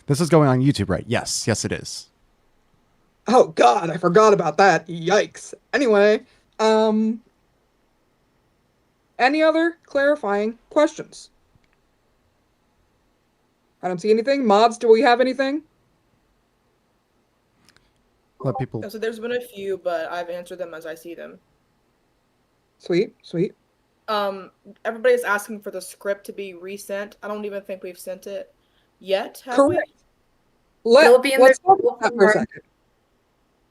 This is going on YouTube, right? Yes, it is. Oh God, I forgot about that. Yikes. Anyway, any other clarifying questions? I don't see anything. Mods, do we have anything? Let people. So there's been a few, but I've answered them as I see them. Sweet. Everybody's asking for the script to be resent. I don't even think we've sent it yet, have Correct. It'll be in Let's the talk about that for a second.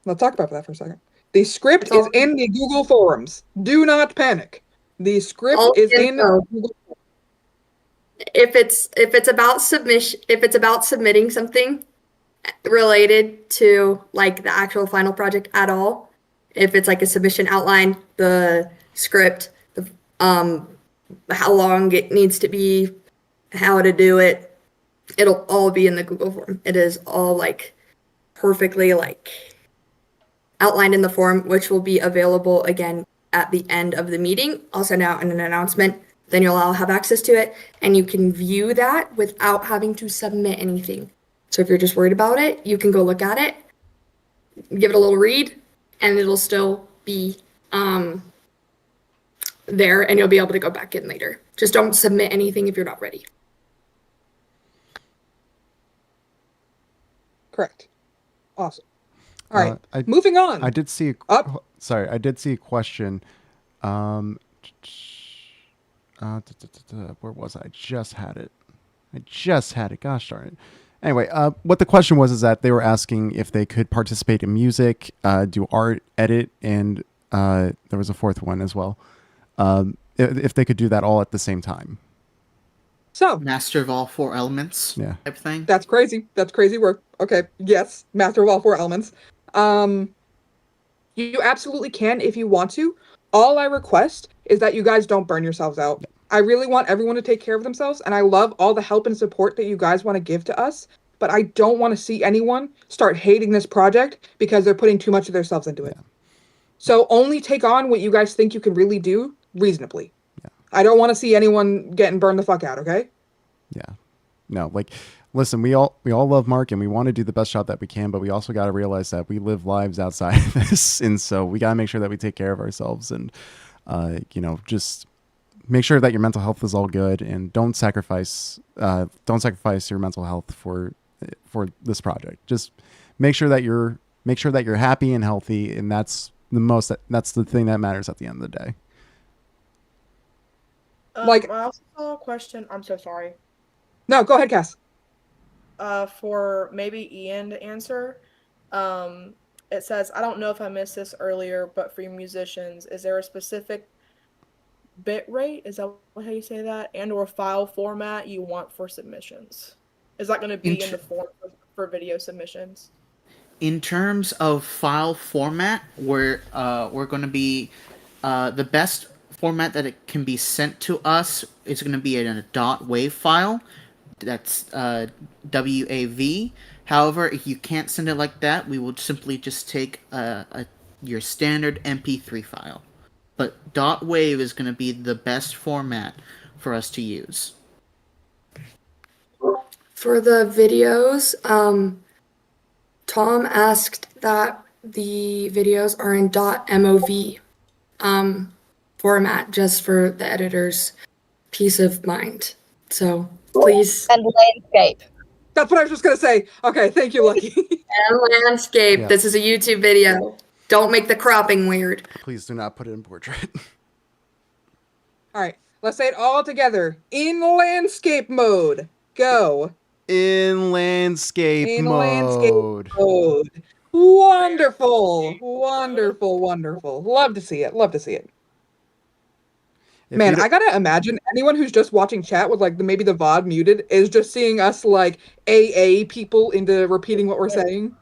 Let's talk about that for a second. The script is in the Google Forums. Do not panic. The script is in Google. If it's about submitting something related to like the actual final project at all, if it's like a submission outline, the script, how long it needs to be, how to do it, It'll all be in the Google form. It is all like perfectly like outlined in the form, which will be available again at the end of the meeting. I'll send out an announcement. Then you'll all have access to it, and you can view that without having to submit anything. So if you're just worried about it, you can go look at it, give it a little read, and it'll still be there, and you'll be able to go back in later. Just don't submit anything if you're not ready. Correct. Awesome. All right. I- Moving on. I did see. Up. Sorry, I did see a question. Where was I? I just had it. Gosh darn it. Anyway, what the question was is that they were asking if they could participate in music, do art, edit, and there was a fourth one as well. If they could do that all at the same time. So Master of all 4 elements. Yeah. Type thing. that's crazy. That's crazy work. Okay. Yes. Master of all 4 elements. You absolutely can if you want to. All I request is that you guys don't burn yourselves out. I really want everyone to take care of themselves, and I love all the help and support that you guys want to give to us, but I don't want to see anyone start hating this project because they're putting too much of themselves into it. So only take on what you guys think you can really do reasonably. Yeah. I don't want to see anyone getting burned the fuck out, okay? Yeah. No, like, listen, we all love Mark and we want to do the best job that we can, but we also got to realize that we live lives outside of this. And so we got to make sure that we take care of ourselves and, just make sure that your mental health is all good and don't sacrifice your mental health for this project. Just make sure that you're happy and healthy. And that's the thing that matters at the end of the day. Like- I also saw a question. I'm so sorry. No, go ahead, Cass. For maybe Ian to answer. It says, I don't know if I missed this earlier, but for you musicians, is there a specific bit rate? Is that how you say that? And or file format you want for submissions? Is that going to be in the form for video submissions? In terms of file format, we're going to be the best format that it can be sent to us is going to be in a .wav file. That's WAV. However, if you can't send it like that, we will simply just take your standard MP3 file. But .wav is going to be the best format for us to use. For the videos, Tom asked that the videos are in .mov format just for the editor's peace of mind. So please. And landscape. That's what I was just going to say. Okay, thank you, Lucky. And landscape. Yeah. This is a YouTube video. Don't make the cropping weird. Please do not put it in portrait. All right, let's say it all together. In landscape mode. Go. In landscape mode. Mode. Wonderful. Wonderful, wonderful. Love to see it. Love to see it. If Man, you I gotta imagine anyone who's just watching chat with like maybe the VOD muted is just seeing us like AA people into repeating what we're saying.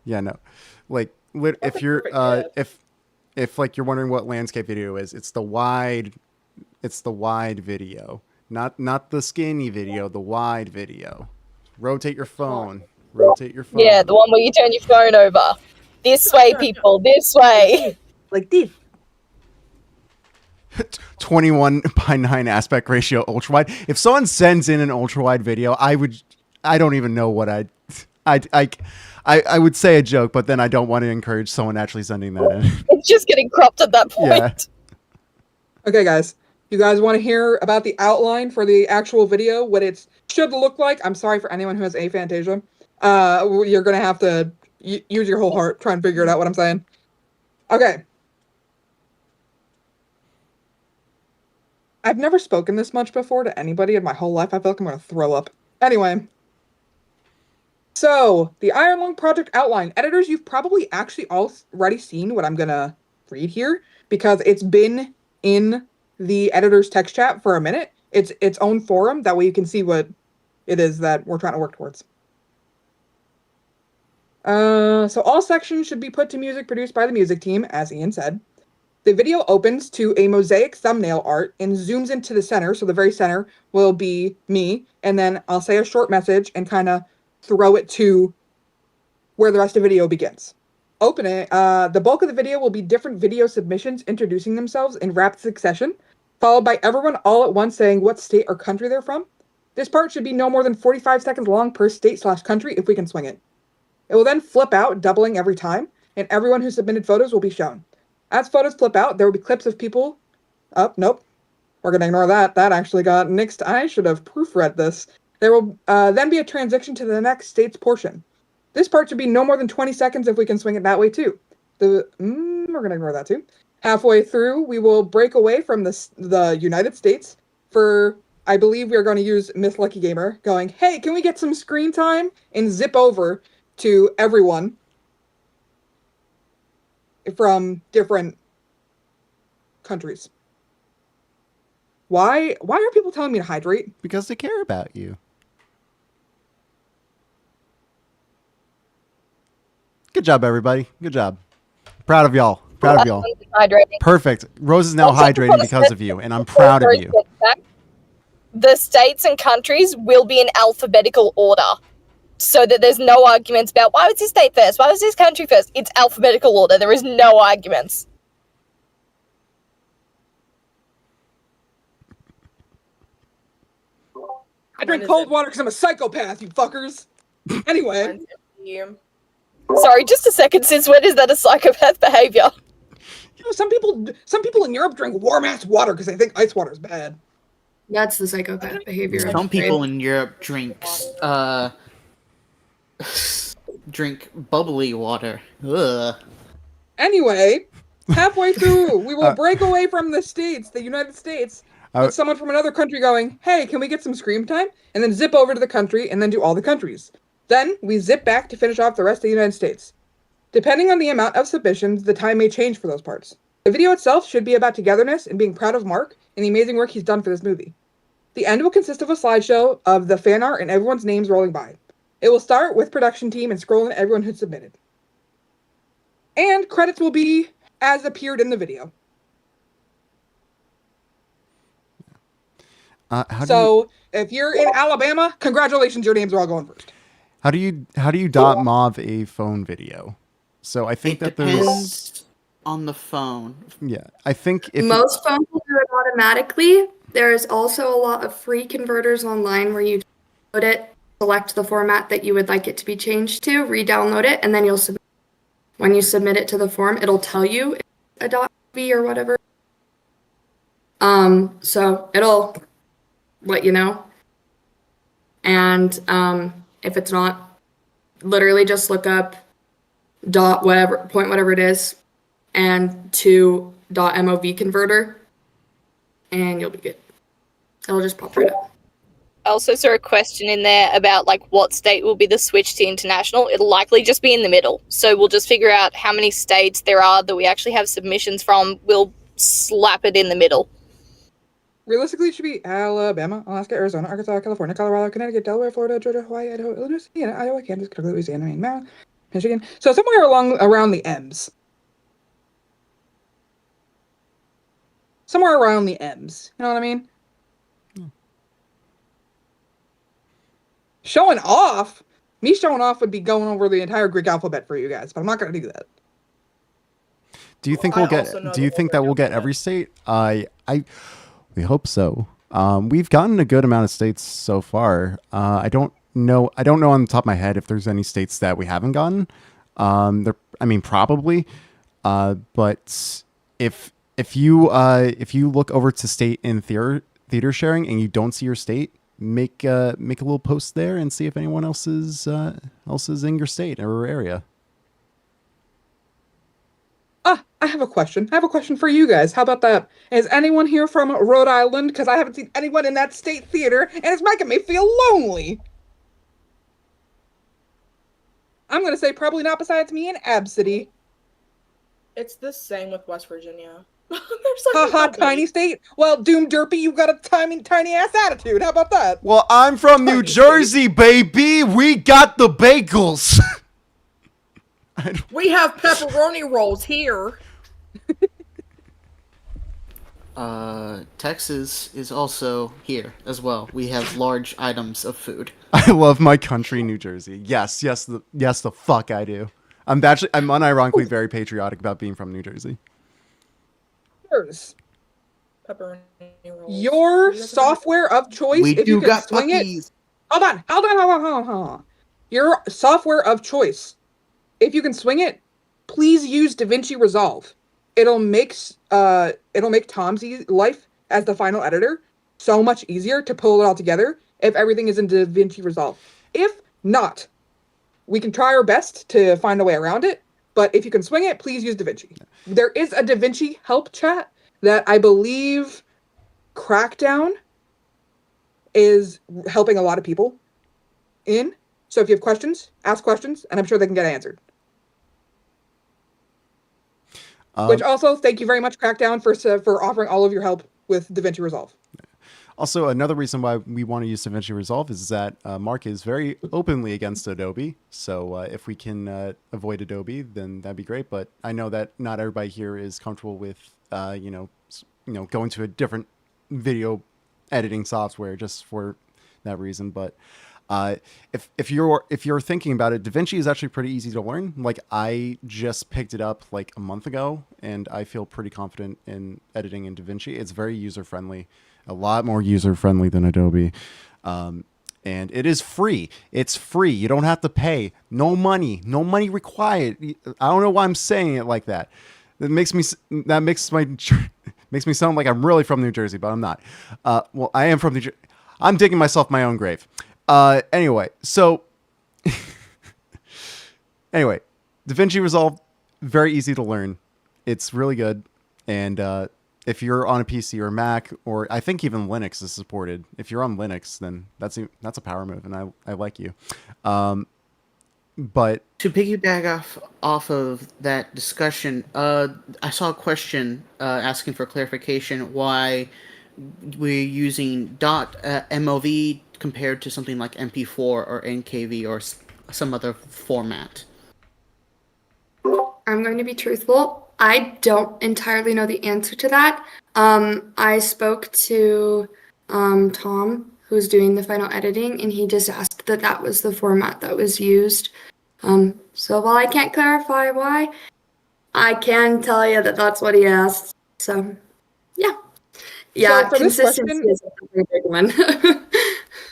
Yeah, no. Like if you're if like you're wondering what landscape video is, it's the wide video. Not the skinny video, the wide video. Rotate your phone. Yeah, the one where you turn your phone over. This way, people, this way. Like this. 21:9 aspect ratio ultra wide. If someone sends in an ultra wide video, I don't even know what I would say a joke, but then I don't want to encourage someone actually sending that in. It's just getting cropped at that point. Yeah. Okay, guys. You guys want to hear about the outline for the actual video, what it should look like? I'm sorry for anyone who has aphantasia. You're going to have to use your whole heart, try and figure it out what I'm saying. Okay. I've never spoken this much before to anybody in my whole life. I feel like I'm going to throw up. Anyway. So, the Iron Lung project outline. Editors, you've probably actually already seen what I'm going to read here because it's been in the editor's text chat for a minute. It's its own forum. That way you can see what it is that we're trying to work towards. So all sections should be put to music produced by the music team, as Ian said. The video opens to a mosaic thumbnail art and zooms into the center. So the very center will be me. And then I'll say a short message and kind of throw it to where the rest of the video begins. Open it. The bulk of the video will be different video submissions introducing themselves in rapid succession, followed by everyone all at once saying what state or country they're from. This part should be no more than 45 seconds long per state/country if we can swing it. It will then flip out, doubling every time, and everyone who submitted photos will be shown. As photos flip out, there will be clips of people... Oh, nope. We're going to ignore that. That actually got nixed. I should have proofread this. There will then be a transition to the next state's portion. This part should be no more than 20 seconds if we can swing it that way too. We're going to ignore that too. Halfway through, we will break away from the United States for... I believe we are going to use Miss Lucky Gamer going, hey, can we get some screen time? And zip over to everyone from different countries. Why are people telling me to hydrate? Because they care about you. Good job, everybody. Good job. Proud of y'all. Proud of y'all. Hydrating. Perfect. Rose is now Also, hydrating because of you, and I'm proud of you. The states and countries will be in alphabetical order, so that there's no arguments about why was this state first, why was this country first. It's alphabetical order. There is no arguments. I drink cold water because I'm a psychopath, you fuckers. Anyway. Sorry, just a second. Since when is that a psychopath behavior? You know, some people in Europe drink warm ass water because they think ice water is bad. That's the psychopath behavior. Some people in Europe drink bubbly water. Ugh. Anyway, halfway through, we will break away from the United States, with someone from another country going, hey, can we get some screen time? And then zip over to the country and then do all the countries. Then we zip back to finish off the rest of the United States. Depending on the amount of submissions, the time may change for those parts. The video itself should be about togetherness and being proud of Mark and the amazing work he's done for this movie. The end will consist of a slideshow of the fan art and everyone's names rolling by. It will start with production team and scrolling everyone who submitted. And credits will be as appeared in the video. If you're in Alabama, congratulations, your names are all going first. How do you dot mauve a phone video? So I think It that depends on the phone. Yeah, I think if Most phones will do it automatically. There's also a lot of free converters online where you put it, select the format that you would like it to be changed to, re-download it, and then you'll submit. When you submit it to the form, it'll tell you if it's a .mov or whatever. So it'll let you know. And if it's not, literally just look up whatever it is, and to .mov converter, and you'll be good. It'll just pop right up. I also saw a question in there about like what state will be the switch to international. It'll likely just be in the middle. So we'll just figure out how many states there are that we actually have submissions from. We'll slap it in the middle. Realistically, it should be Alabama, Alaska, Arizona, Arkansas, California, Colorado, Connecticut, Delaware, Florida, Georgia, Hawaii, Idaho, Illinois, Indiana, Iowa, Kansas, Kentucky, Louisiana, Maine, Maryland, Michigan. So somewhere around the M's. Somewhere around the M's. You know what I mean? Showing off? Me showing off would be going over the entire Greek alphabet for you guys, but I'm not going to do that. Do you think we'll get? Do you think that we'll get every state? We hope so. We've gotten a good amount of states so far. I don't know on the top of my head if there's any states that we haven't gotten. Probably. But if you look over to state in theater sharing and you don't see your state, make a little post there and see if anyone else is in your state or area. I have a question. I have a question for you guys. How about that? Is anyone here from Rhode Island? Because I haven't seen anyone in that state theater, and it's making me feel lonely. I'm going to say probably not besides me and Absidy. It's the same with West Virginia. Haha, tiny state? Well, Doom Derpy, you got a tiny ass attitude. How about that? Well, I'm from New Jersey, baby. We got the bagels. We have pepperoni rolls here. Texas is also here as well. We have large items of food. I love my country, New Jersey. Yes, the fuck I do. I'm unironically very patriotic about being from New Jersey. Yours. Pepperoni rolls. Your You guys have software of choice, We if you do can got swing it. Puckies. Hold on. Your software of choice, if you can swing it, please use DaVinci Resolve. It'll make Tom's life as the final editor so much easier to pull it all together if everything is in DaVinci Resolve. If not, we can try our best to find a way around it. But if you can swing it, please use DaVinci. There is a DaVinci help chat that I believe Crackdown is helping a lot of people in. So if you have questions, ask questions, and I'm sure they can get answered. Which also, thank you very much, Crackdown, for offering all of your help with DaVinci Resolve. Also, another reason why we want to use DaVinci Resolve is that Mark is very openly against Adobe. So if we can avoid Adobe, then that'd be great. But I know that not everybody here is comfortable with, going to a different video editing software just for that reason. But if you're thinking about it, DaVinci is actually pretty easy to learn. Like, I just picked it up like a month ago, and I feel pretty confident in editing in DaVinci. It's very user friendly, a lot more user friendly than Adobe, and it is free. It's free. You don't have to pay. No money required. I don't know why I'm saying it like that. Makes me sound like I'm really from New Jersey, but I'm not. Well, I am from New Jersey. I'm digging myself my own grave. Anyway, DaVinci Resolve, very easy to learn. It's really good. And if you're on a PC or Mac, or I think even Linux is supported. If you're on Linux, then that's a power move, and I like you. But To piggyback off of that discussion, I saw a question asking for clarification why we're using .mov compared to something like MP4 or NKV or some other format. I'm going to be truthful. I don't entirely know the answer to that. I spoke to Tom, who's doing the final editing, and he just asked that was the format that was used. So while I can't clarify why, I can tell you that that's what he asked. So, yeah. Yeah, for this consistency question- is a very big one.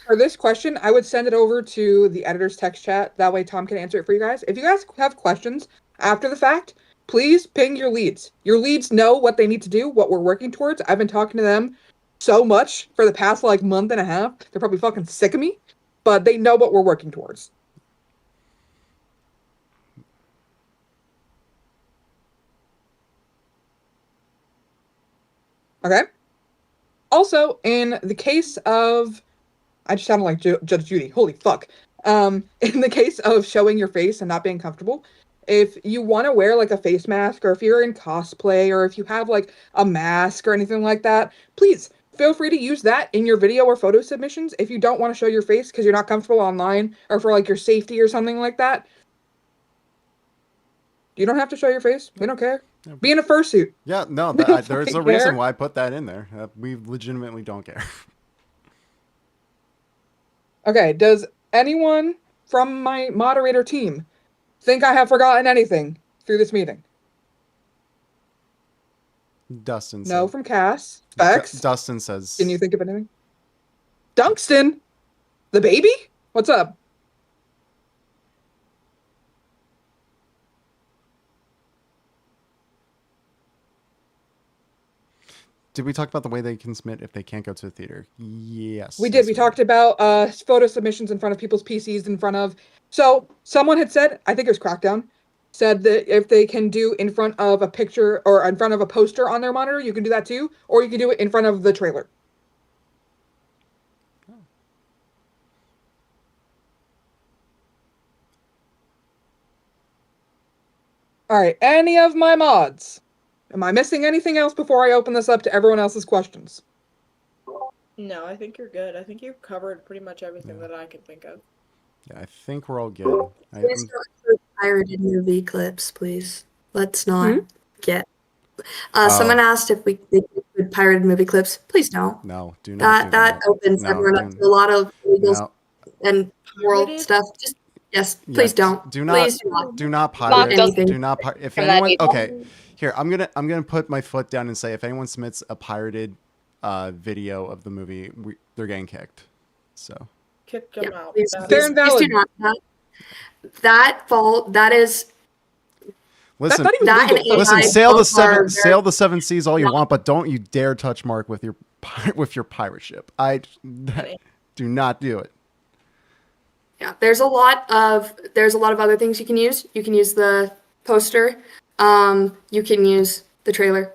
For this question, I would send it over to the editor's text chat. That way Tom can answer it for you guys. If you guys have questions after the fact, please ping your leads. Your leads know what they need to do, what we're working towards. I've been talking to them so much for the past month and a half. They're probably fucking sick of me, but they know what we're working towards. Okay. Also, in the case of, I just sounded like Judge Judy. Holy fuck. In the case of showing your face and not being comfortable, if you want to wear a face mask, or if you're in cosplay, or if you have a mask or anything like that, please feel free to use that in your video or photo submissions. If you don't want to show your face because you're not comfortable online, or for your safety or something like that, you don't have to show your face. We don't care. Be in a fursuit. yeah, no, We don't there's a fucking reason care. why I put that in there. We legitimately don't care. Okay, does anyone from my moderator team think I have forgotten anything through this meeting? Dustin No said- from Cass. Bex, Dustin says, can you think of anything? Dunkston, the baby? What's up? did we talk about the way they can submit if they can't go to the theater? Yes. We did. We yes, talked about photo submissions in front of people's PCs in front of. So someone had said, I think it was Crackdown, said that if they can do in front of a picture or in front of a poster on their monitor, you can do that too, or you can do it in front of the trailer. All right. Any of my mods? Am I missing anything else before I open this up to everyone else's questions? No, I think you're good. I think you've covered pretty much everything that I can think of. Yeah, I think we're all good. Please don't include pirated movie clips, please. Let's not get. Someone asked if they could pirated movie clips. Please don't. No, do not. That opens No, everyone up do- to a lot of legal No. and moral Pirated? stuff. Just yes, Yeah, please don't. Do not. Please do not. Do not Mark pirate. doesn't Do not pirate. If from that anyone, either. okay, here I'm gonna put my foot down and say if anyone submits a pirated video of the movie, they're getting kicked. So Kick them Yeah, out. please, That They're please, is- invalid. please do not. That is listen, not even that legal. and listen. AI Sail the both are very- sail the seven seas all you No. want, but don't you dare touch Mark with your pirate ship. Do not do it. Yeah, there's a lot of other things you can use. You can use the poster. You can use the trailer.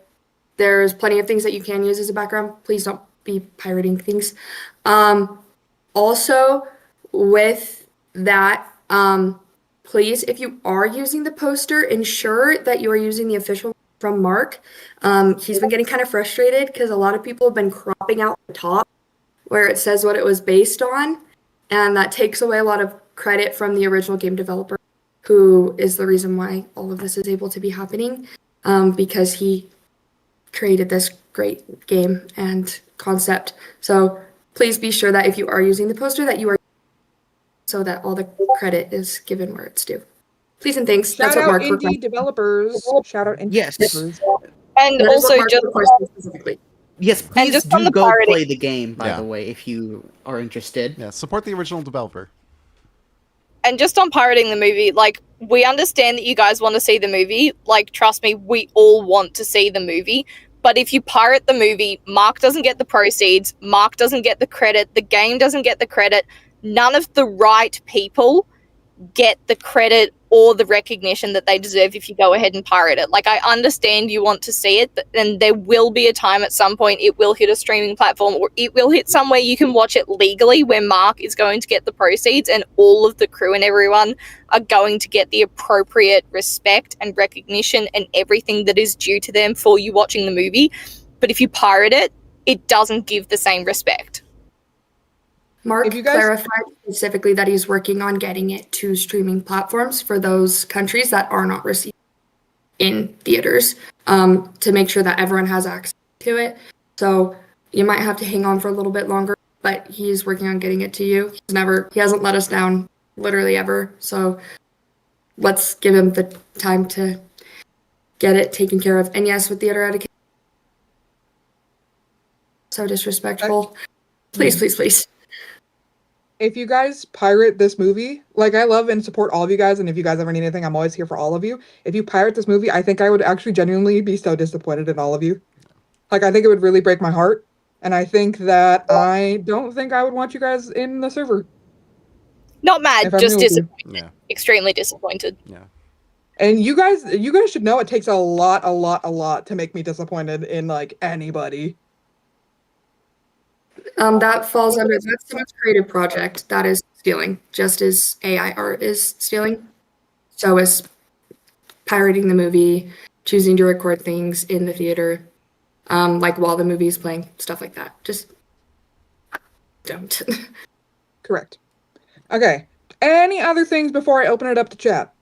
There's plenty of things that you can use as a background. Please don't be pirating things. Also, with that, please, if you are using the poster, ensure that you are using the official from Mark. He's been getting kind of frustrated because a lot of people have been cropping out the top where it says what it was based on, and that takes away a lot of credit from the original game developer, who is the reason why all of this is able to be happening, because he created this great game and concept. So please be sure that if you are using the poster that you are, so that all the credit is given where it's due. Please and thanks. Shout That's what out Mark indie requested. developers. Shout out indie Yes. developers. And That is what also Mark just requested specifically. Yes, please just on do the go pirating- play the game, by Yeah. the way, if you are interested. Yeah, support the original developer. And just on pirating the movie, like, we understand that you guys want to see the movie. Like, trust me, we all want to see the movie. But if you pirate the movie, Mark doesn't get the proceeds, Mark doesn't get the credit, the game doesn't get the credit. None of the right people get the credit or the recognition that they deserve if you go ahead and pirate it. Like, I understand you want to see it, but then there will be a time at some point it will hit a streaming platform, or it will hit somewhere you can watch it legally, where Mark is going to get the proceeds and all of the crew and everyone are going to get the appropriate respect and recognition and everything that is due to them for you watching the movie. But if you pirate it, it doesn't give the same respect. Mark If you guys- clarified specifically that he's working on getting it to streaming platforms for those countries that are not receiving in theaters, to make sure that everyone has access to it. So you might have to hang on for a little bit longer, but he's working on getting it to you. He hasn't let us down literally ever. So let's give him the time to get it taken care of. And yes, with theater etiquette, so disrespectful. Please, please, please. If you guys pirate this movie, like, I love and support all of you guys, and if you guys ever need anything, I'm always here for all of you. If you pirate this movie, I think I would actually genuinely be so disappointed in all of you. Like, I think it would really break my heart, and I think that I don't think I would want you guys in the server. Not mad, If I'm just real with you. disappointed. Yeah, Extremely disappointed. yeah. And you guys should know it takes a lot to make me disappointed in, like, anybody. That falls under that's someone's creative project. That is stealing, just as AI art is stealing. So is pirating the movie, choosing to record things in the theater, like while the movie is playing, stuff like that. Just don't. Correct. Okay. Any other things before I open it up to chat?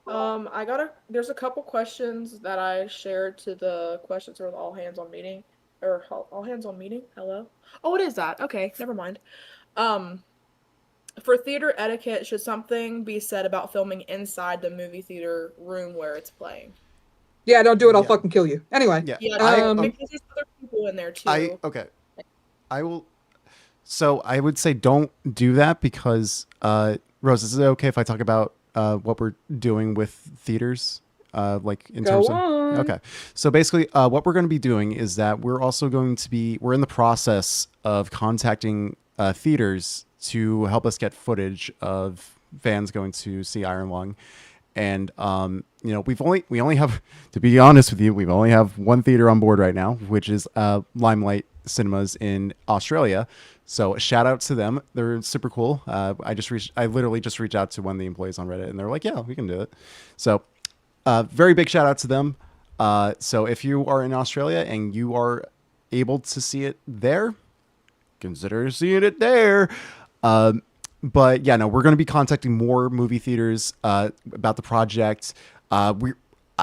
There's a couple questions that I shared to the questions for the all hands on meeting. Or all hands on meeting? Hello? Oh, it is that. Okay, never mind. For theater etiquette, should something be said about filming inside the movie theater room where it's playing? Yeah, don't do it. I'll Yeah. fucking kill you. Anyway. Yeah. Yeah, Um, because there's other people in there too. Okay. I will. So I would say don't do that because, Rose, is it okay if I talk about what we're doing with theaters? Like in Go terms of. on. Okay. So basically, what we're going to be doing is that we're in the process of contacting theaters to help us get footage of fans going to see Iron Lung. And, we only have, to be honest with you, we only have one theater on board right now, which is Limelight Cinemas in Australia. So shout out to them. They're super cool. I literally just reached out to one of the employees on Reddit and they're like, yeah, we can do it. So very big shout out to them. So if you are in Australia and you are able to see it there, consider seeing it there. But yeah, no, we're going to be contacting more movie theaters about the project. I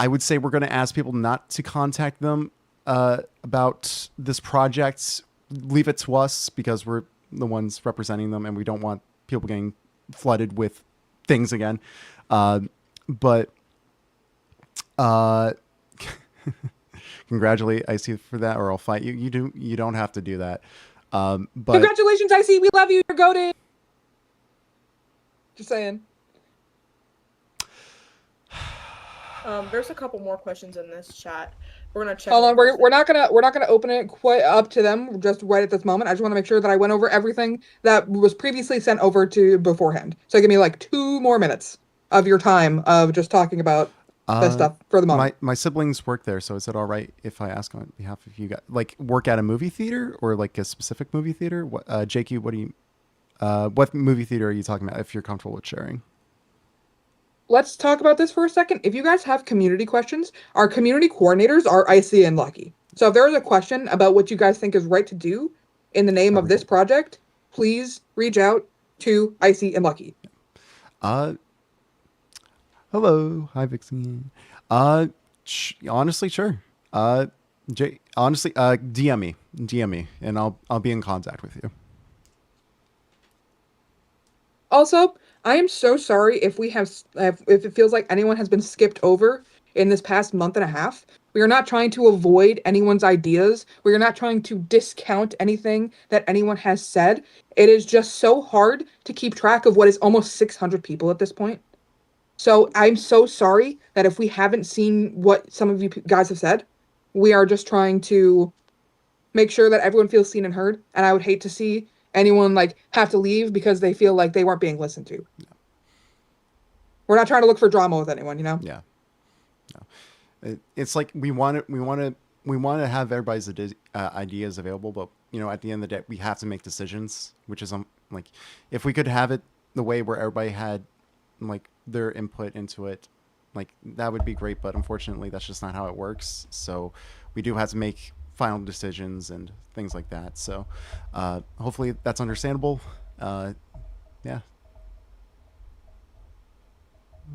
would say we're going to ask people not to contact them about this project, leave it to us because we're the ones representing them, and we don't want people getting flooded with things again. But congratulate Icy for that, or I'll fight you. You don't have to do that. But Congratulations, Icy. We love you. You're goated. Just saying. There's a couple more questions in this chat. We're gonna check. Hold on, we're not gonna open it quite up to them just right at this moment. I just want to make sure that I went over everything that was previously sent over to beforehand. So give me like 2 more minutes of your time of just talking about this stuff for the moment. my siblings work there, so is it all right if I ask on behalf of you guys? Like, work at a movie theater or like a specific movie theater? What, JQ, what movie theater are you talking about? If you're comfortable with sharing. Let's talk about this for a second. If you guys have community questions, our community coordinators are Icy and Lucky. So if there is a question about what you guys think is right to do in the name of this project, please reach out to Icy and Lucky. Hello. Hi, Vixen. Honestly, sure. DM me, and I'll be in contact with you. Also, I am so sorry if it feels like anyone has been skipped over in this past month and a half. We are not trying to avoid anyone's ideas. We are not trying to discount anything that anyone has said. It is just so hard to keep track of what is almost 600 people at this point. So I'm so sorry that if we haven't seen what some of you guys have said, we are just trying to make sure that everyone feels seen and heard. And I would hate to see anyone like have to leave because they feel like they weren't being listened to. No. We're not trying to look for drama with anyone, you know? Yeah. No. It's like we want to have everybody's ideas available, but you know, at the end of the day, we have to make decisions, which is like, if we could have it the way where everybody had like their input into it, like that would be great, but unfortunately that's just not how it works. So we do have to make final decisions and things like that. So hopefully that's understandable. Yeah.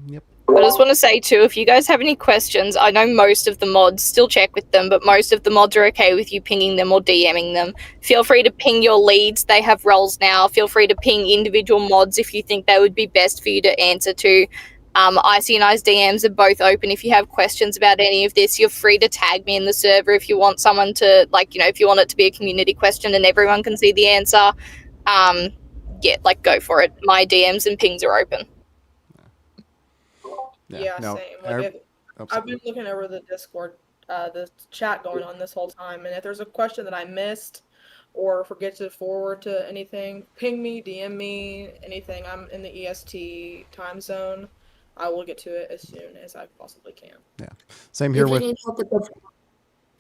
Yep. I just want to say too, if you guys have any questions, I know most of the mods still check with them, but most of the mods are okay with you pinging them or DMing them. Feel free to ping your leads. They have roles now. Feel free to ping individual mods if you think they would be best for you to answer to. Icy and I's DMs are both open. If you have questions about any of this, you're free to tag me in the server if you want someone to, like, you know, if you want it to be a community question and everyone can see the answer. Yeah, like, go for it. My DMs and pings are open. Yeah, no, same. Like I've been looking over the Discord, the chat going on this whole time, and if there's a question that I missed or forget to forward to anything, ping me, DM me, anything. I'm in the EST time zone. I will get to it as soon as I possibly can. Yeah, same here. If you need help with the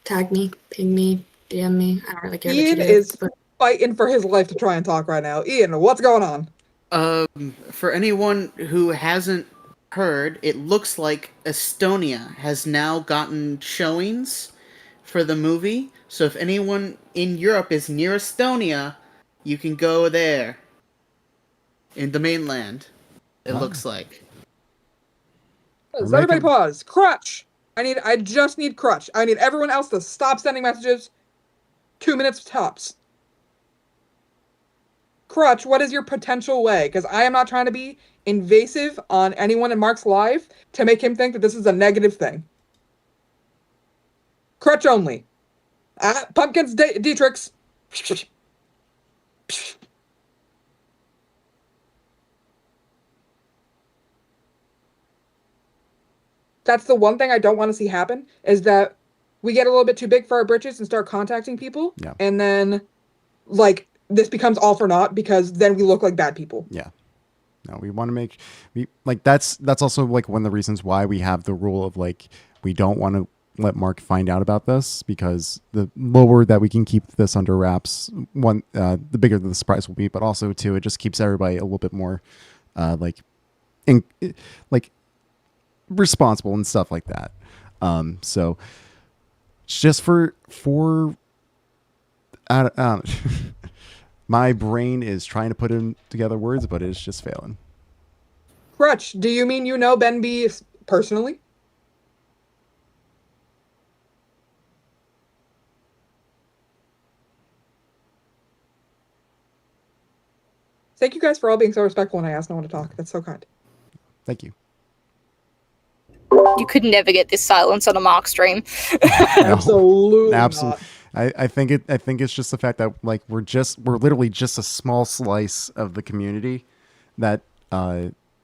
tag me, ping me, DM me. I don't really care. Ian is fighting for his life to try and talk right now. Ian, what's going on? For anyone who hasn't heard, it looks like Estonia has now gotten showings for the movie. So if anyone in Europe is near Estonia, you can go there. In the mainland, it looks like. Everybody pause. Crutch! I just need Crutch. I need everyone else to stop sending messages. 2 minutes tops. Crutch, what is your potential way? Because I am not trying to be invasive on anyone in Mark's life to make him think that this is a negative thing. Crutch only. Pumpkins Dietrichs. That's the one thing I don't want to see happen, is that we get a little bit too big for our britches and start contacting people. Yeah. And then, like, this becomes all for naught because then we look like bad people. Yeah. No, we want to that's also like one of the reasons why we have the rule of like, we don't want to let Mark find out about this, because the lower that we can keep this under wraps, the bigger the surprise will be, but also too, it just keeps everybody a little bit more, responsible and stuff like that. So it's just for I don't my brain is trying to put in together words, but it's just failing. Crutch, do you mean you know Ben B personally? Thank you guys for all being so respectful when I asked no one to talk. That's so kind. Thank you. You could never get this silence on a Mark stream. Absolutely Absolutely. not. I think it's just the fact that like we're literally just a small slice of the community that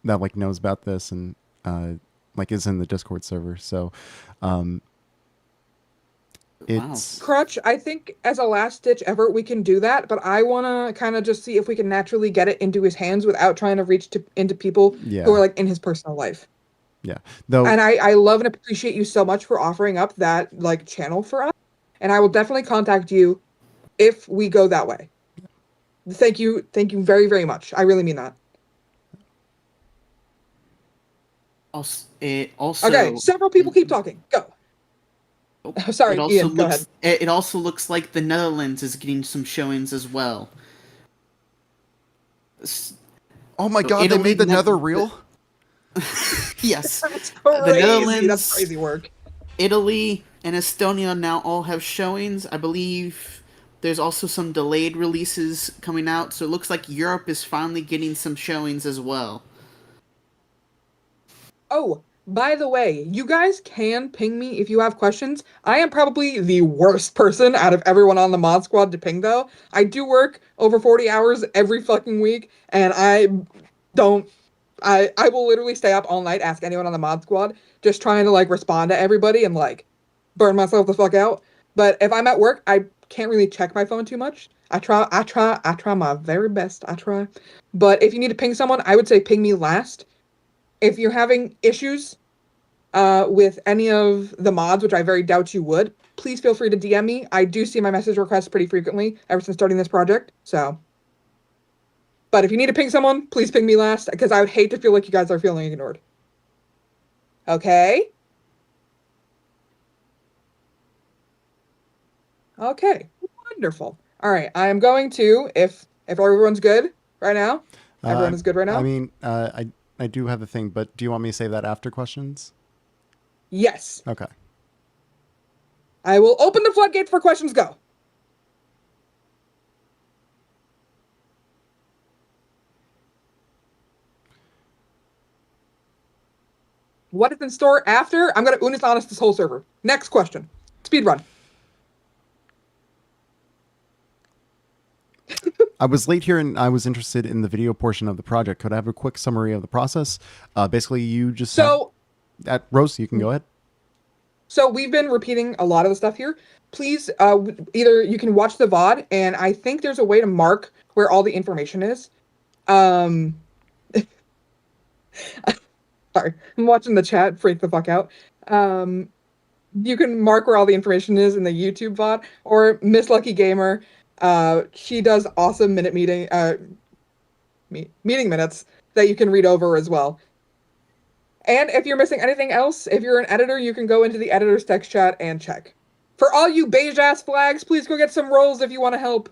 like knows about this and like is in the Discord server. So it's Crutch, I think as a last ditch effort we can do that, but I want to kind of just see if we can naturally get it into his hands without trying to reach into people who are like in his personal life. Yeah. Though, and I love and appreciate you so much for offering up that like channel for us. And I will definitely contact you if we go that way. Thank you very, very much. I really mean that. It also Okay, several people keep talking. Go. Oh, sorry, Ian, go ahead. It also looks like the Netherlands is getting some showings as well. oh my god, they made the Nether real? Yes. That's The crazy. Netherlands, That's crazy work. Italy, and Estonia now all have showings. I believe there's also some delayed releases coming out, so it looks like Europe is finally getting some showings as well. Oh, by the way, you guys can ping me if you have questions. I am probably the worst person out of everyone on the mod squad to ping, though. I do work over 40 hours every fucking week, and I will literally stay up all night, ask anyone on the mod squad, just trying to like respond to everybody and like burn myself the fuck out. But if I'm at work, I can't really check my phone too much. I try my very best. I try. But if you need to ping someone, I would say ping me last. If you're having issues with any of the mods, which I very doubt you would, please feel free to DM me. I do see my message requests pretty frequently ever since starting this project, so. But if you need to ping someone, please ping me last, because I would hate to feel like you guys are feeling ignored. Okay? Okay, wonderful. All right, I am going to, if everyone's good right now, everyone is good right now? I mean, I do have a thing, but do you want me to save that after questions? Yes. Okay. I will open the floodgates for questions, go. What is in store after? I'm going to Unis Honest this whole server. Next question. Speed run. I was late here and I was interested in the video portion of the project. Could I have a quick summary of the process? Basically, you just Rose, you can go ahead. So we've been repeating a lot of the stuff here. Please, either you can watch the VOD, and I think there's a way to mark where all the information is. Sorry, I'm watching the chat freak the fuck out. You can mark where all the information is in the YouTube VOD, or Miss Lucky Gamer. She does awesome meeting minutes that you can read over as well. And if you're missing anything else, if you're an editor, you can go into the editor's text chat and check. For all you beige ass flags, please go get some rolls if you want to help.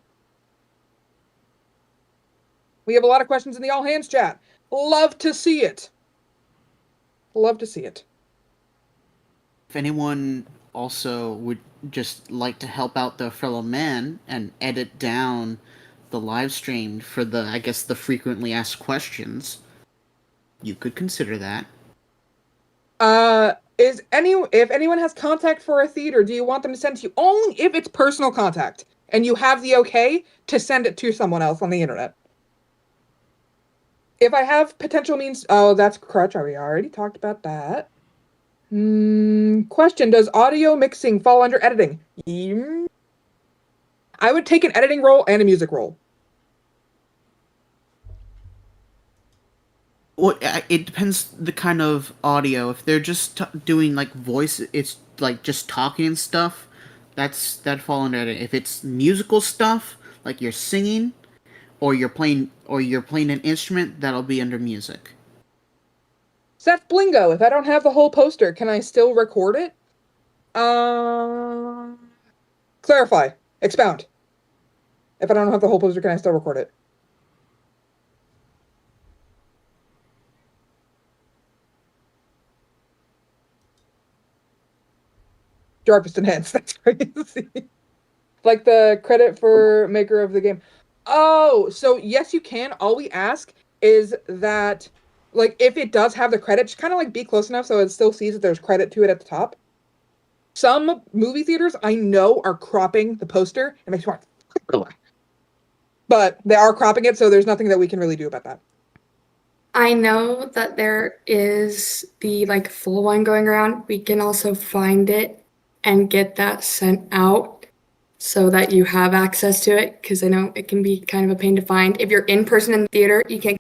We have a lot of questions in the all hands chat. Love to see it. Love to see it. If anyone also would just like to help out their fellow man and edit down the live stream for the, I guess, the frequently asked questions, you could consider that. If anyone has contact for a theater, do you want them to send to you? Only if it's personal contact and you have the okay to send it to someone else on the internet. If I have potential means, oh, that's Crutch. We already talked about that. Question, does audio mixing fall under editing? I would take an editing role and a music role. Well, it depends the kind of audio. If they're just doing like voice, it's like just talking and stuff. That'd fall under editing. If it's musical stuff, like you're singing, or you're playing an instrument, that'll be under music. Seth Blingo, if I don't have the whole poster, can I still record it? Clarify. Expound. If I don't have the whole poster, can I still record it? Jarvis enhanced. That's crazy. Like the credit for maker of the game. Oh, so yes, you can. All we ask is that, like, if it does have the credit, just kind of like be close enough so it still sees that there's credit to it at the top. Some movie theaters I know are cropping the poster. It makes me want, but they are cropping it, so there's nothing that we can really do about that. I know that there is the like full one going around. We can also find it and get that sent out so that you have access to it, because I know it can be kind of a pain to find. If you're in person in the theater, you can't.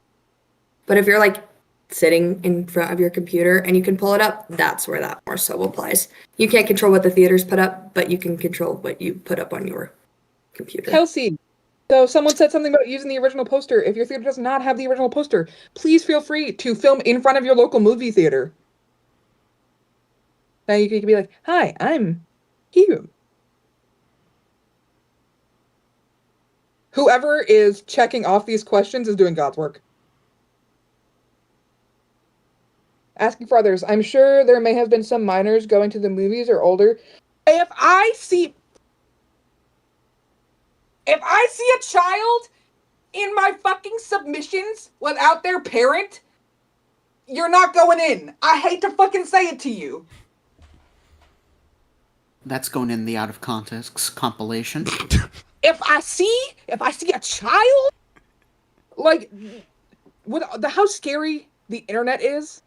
But if you're like sitting in front of your computer and you can pull it up, that's where that more so applies. You can't control what the theaters put up, but you can control what you put up on your computer. Kelsey, so someone said something about using the original poster. If your theater does not have the original poster, please feel free to film in front of your local movie theater. Now you can be like, "Hi, I'm here." Whoever is checking off these questions is doing God's work. Asking for others. I'm sure there may have been some minors going to the movies or older. If I see a child in my fucking submissions without their parent, you're not going in. I hate to fucking say it to you. That's going in the out of context compilation. If I see a child, like, how scary the internet is,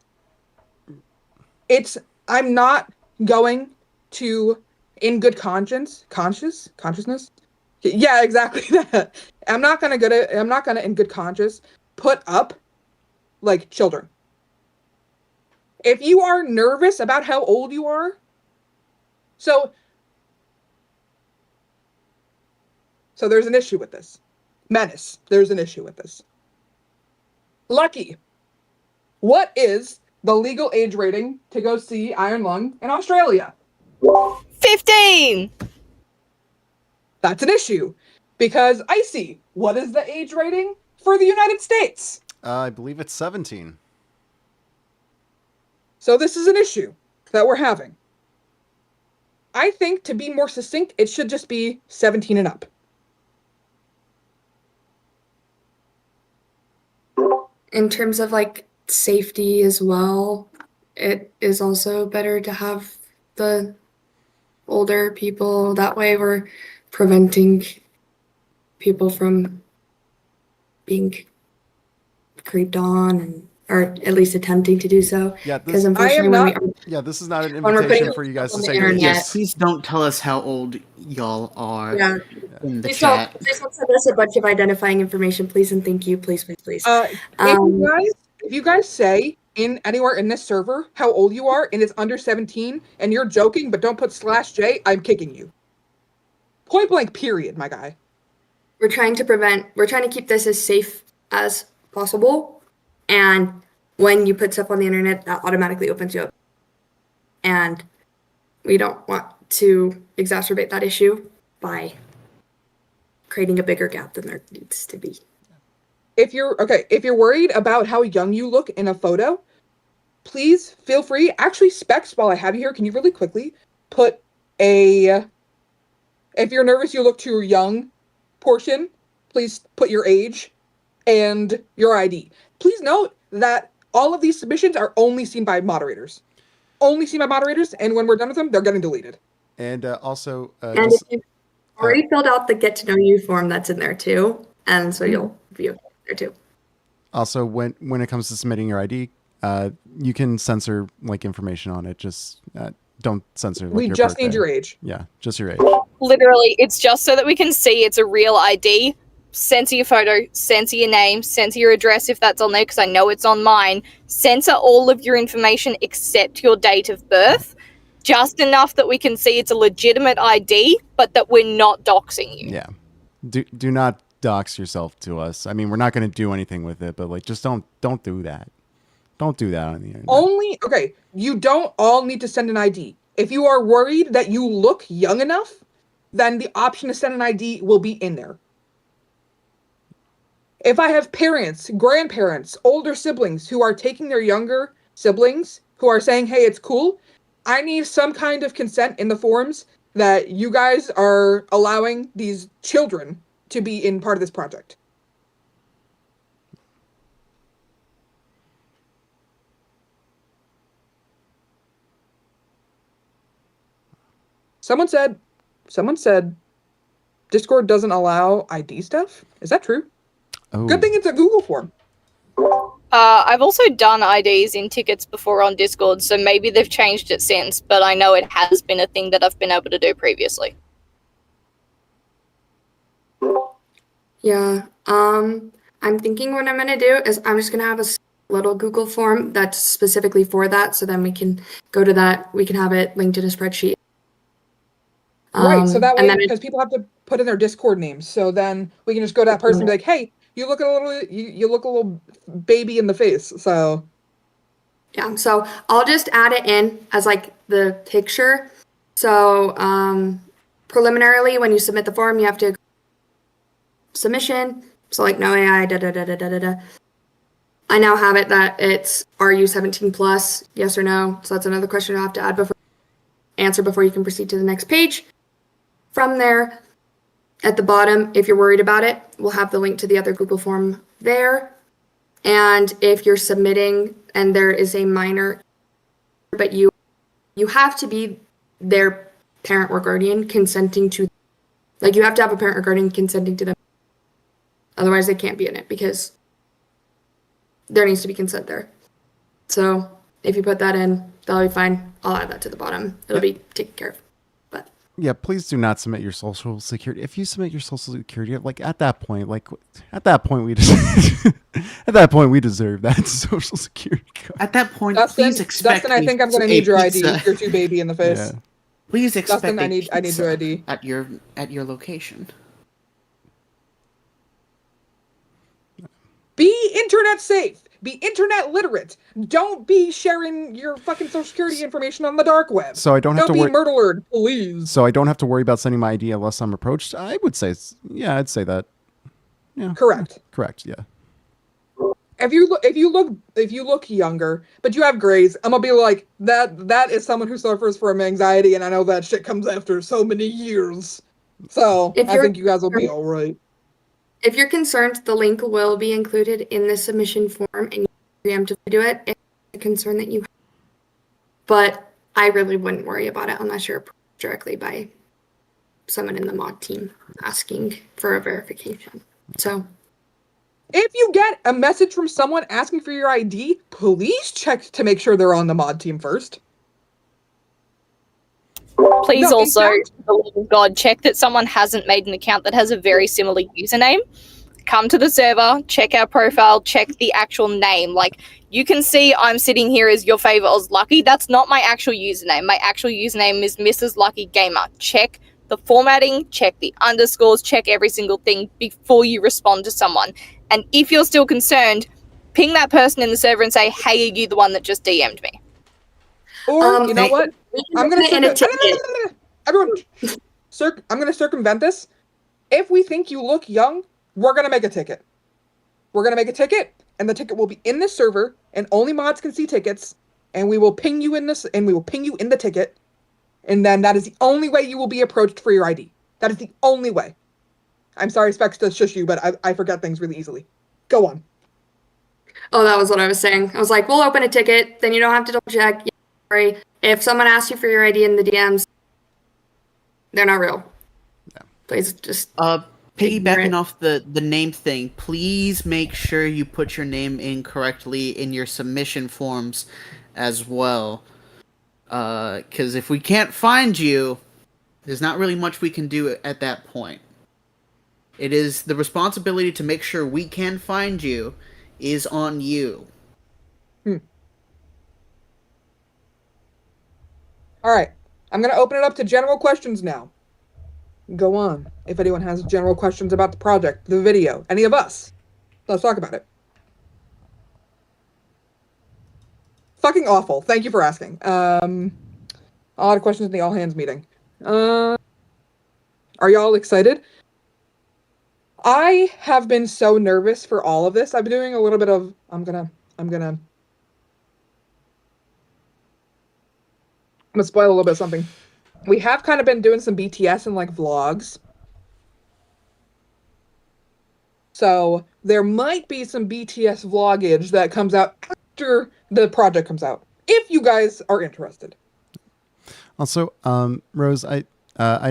I'm not going to, in good consciousness. Yeah, exactly that. I'm not gonna, in good conscience, put up, like, children. If you are nervous about how old you are, so there's an issue with this. Menace, there's an issue with this. Lucky, what is the legal age rating to go see Iron Lung in Australia? 15! That's an issue. Because, Icy, what is the age rating for the United States? I believe it's 17. So this is an issue that we're having. I think, to be more succinct, it should just be 17 and up. In terms of like safety as well, it is also better to have the older people. That way we're preventing people from being creeped on, or at least attempting to do so. Yeah, Because this, unfortunately, this is not an When we're invitation putting for you guys to on the say your internet. age. Yes, please don't tell us how old y'all are yeah, in the please chat. don't send us a bunch of identifying information, please and thank you, please. If you guys say anywhere in this server how old you are and it's under 17 and you're joking but don't put /J, I'm kicking you. Point blank, period, my guy. We're trying to keep this as safe as possible. And when you put stuff on the internet, that automatically opens you up. And we don't want to exacerbate that issue by creating a bigger gap than there needs to be. If you're worried about how young you look in a photo, please feel free. Actually, Specs, while I have you here, can you really quickly put if you're nervous you look too young portion, please put your age and your ID. Please note that all of these submissions are only seen by moderators. And when we're done with them, they're getting deleted. And also, And if you've already filled out the get to know you form, that's in there too. And so you'll be okay there too. also when it comes to submitting your ID, you can censor like information on it. Just don't censor. Like, We your just birthday. need your age. Yeah, just your age. Literally, it's just so that we can see it's a real ID. Censor your photo, censor your name, censor your address if that's on there, because I know it's on mine. Censor all of your information except your date of birth. Just enough that we can see it's a legitimate ID, but that we're not doxing you. Yeah. Do not dox yourself to us. I mean, we're not going to do anything with it, but like, just don't do that. Don't do that on the internet. You don't all need to send an ID. If you are worried that you look young enough, then the option to send an ID will be in there. If I have parents, grandparents, older siblings who are taking their younger siblings who are saying, hey, it's cool, I need some kind of consent in the forms that you guys are allowing these children to be in part of this project. Someone said Discord doesn't allow ID stuff. Is that true? Oh, Good thing it's a Google form. I've also done IDs in tickets before on Discord, so maybe they've changed it since, but I know it has been a thing that I've been able to do previously. Yeah. I'm thinking what I'm going to do is I'm just going to have a little Google form that's specifically for that. So then we can go to that. We can have it linked in a spreadsheet. Right, so that and way, then because people have to put in their Discord names, so then we can just go to that person and be like, "Hey, you look a little, you look a little baby in the face." So yeah, so I'll just add it in as like the picture. So preliminarily, when you submit the form, you have to submission. So like no AI, da da da da da da da. I now have it that it's are you 17 plus, yes or no. So that's another question I have to answer before you can proceed to the next page. From there, at the bottom, if you're worried about it, we'll have the link to the other Google form there. And if you're submitting and there is a minor, but you have to be their parent or guardian consenting to, like you have to have a parent or guardian consenting to them. Otherwise they can't be in it because there needs to be consent there. So if you put that in, that'll be fine. I'll add that to the bottom. It'll be taken care of. But yeah, please do not submit your social security. If you submit your social security, like at that point we at that point we deserve that social security card. At that point, Dustin, please expect Dustin, I think I'm gonna a need your ID. pizza. You're too baby in the face. Yeah. Please expect Dustin, a I need your pizza ID. at your location. Be internet safe. Be internet literate. Don't be sharing your fucking social security information on the dark web. So I don't have to be worry. murdered, please. So I don't have to worry about sending my ID unless I'm approached. I would say, yeah, I'd say that. Yeah. Correct. Correct. Yeah. If you look younger, but you have grays, I'm gonna be like that is someone who suffers from anxiety, and I know that shit comes after so many years. So I think you guys will be all right. if you're concerned, the link will be included in the submission form and you preemptively do it if it's a concern that you have. But I really wouldn't worry about it unless you're approached directly by someone in the mod team asking for a verification. So if you get a message from someone asking for your ID, please check to make sure they're on the mod team first. Please No, in also, fact- for the love of God, check that someone hasn't made an account that has a very similar username. Come to the server, check our profile, check the actual name. Like, you can see I'm sitting here as your favorite Oz Lucky. That's not my actual username. My actual username is Mrs. Lucky Gamer. Check the formatting, check the underscores, check every single thing before you respond to someone. And if you're still concerned, ping that person in the server and say, hey, are you the one that just DM'd me? Or you know what? I'm gonna in a ticket. everyone. I'm gonna circumvent this. If we think you look young, we're gonna make a ticket. We're gonna make a ticket, and the ticket will be in this server, and only mods can see tickets. And we will ping you in this, and we will ping you in the ticket, and then that is the only way you will be approached for your ID. That is the only way. I'm sorry, Specs, to shush you, but I forget things really easily. Go on. Oh, that was what I was saying. I was like, we'll open a ticket, then you don't have to double check. Yeah, sorry. If someone asks you for your ID in the DMs, they're not real. Yeah. Please just Piggybacking off the name thing, please make sure you put your name in correctly in your submission forms as well. Because if we can't find you, there's not really much we can do at that point. It is the responsibility to make sure we can find you is on you. All right. I'm going to open it up to general questions now. Go on. If anyone has general questions about the project, the video, any of us, let's talk about it. Fucking awful. Thank you for asking. A lot of questions in the all hands meeting. Are y'all excited? I have been so nervous for all of this. I've been doing a little bit of, I'm gonna spoil a little bit of something. We have kind of been doing some BTS and like vlogs. So there might be some BTS vloggage that comes out after the project comes out, if you guys are interested. Also, Rose, I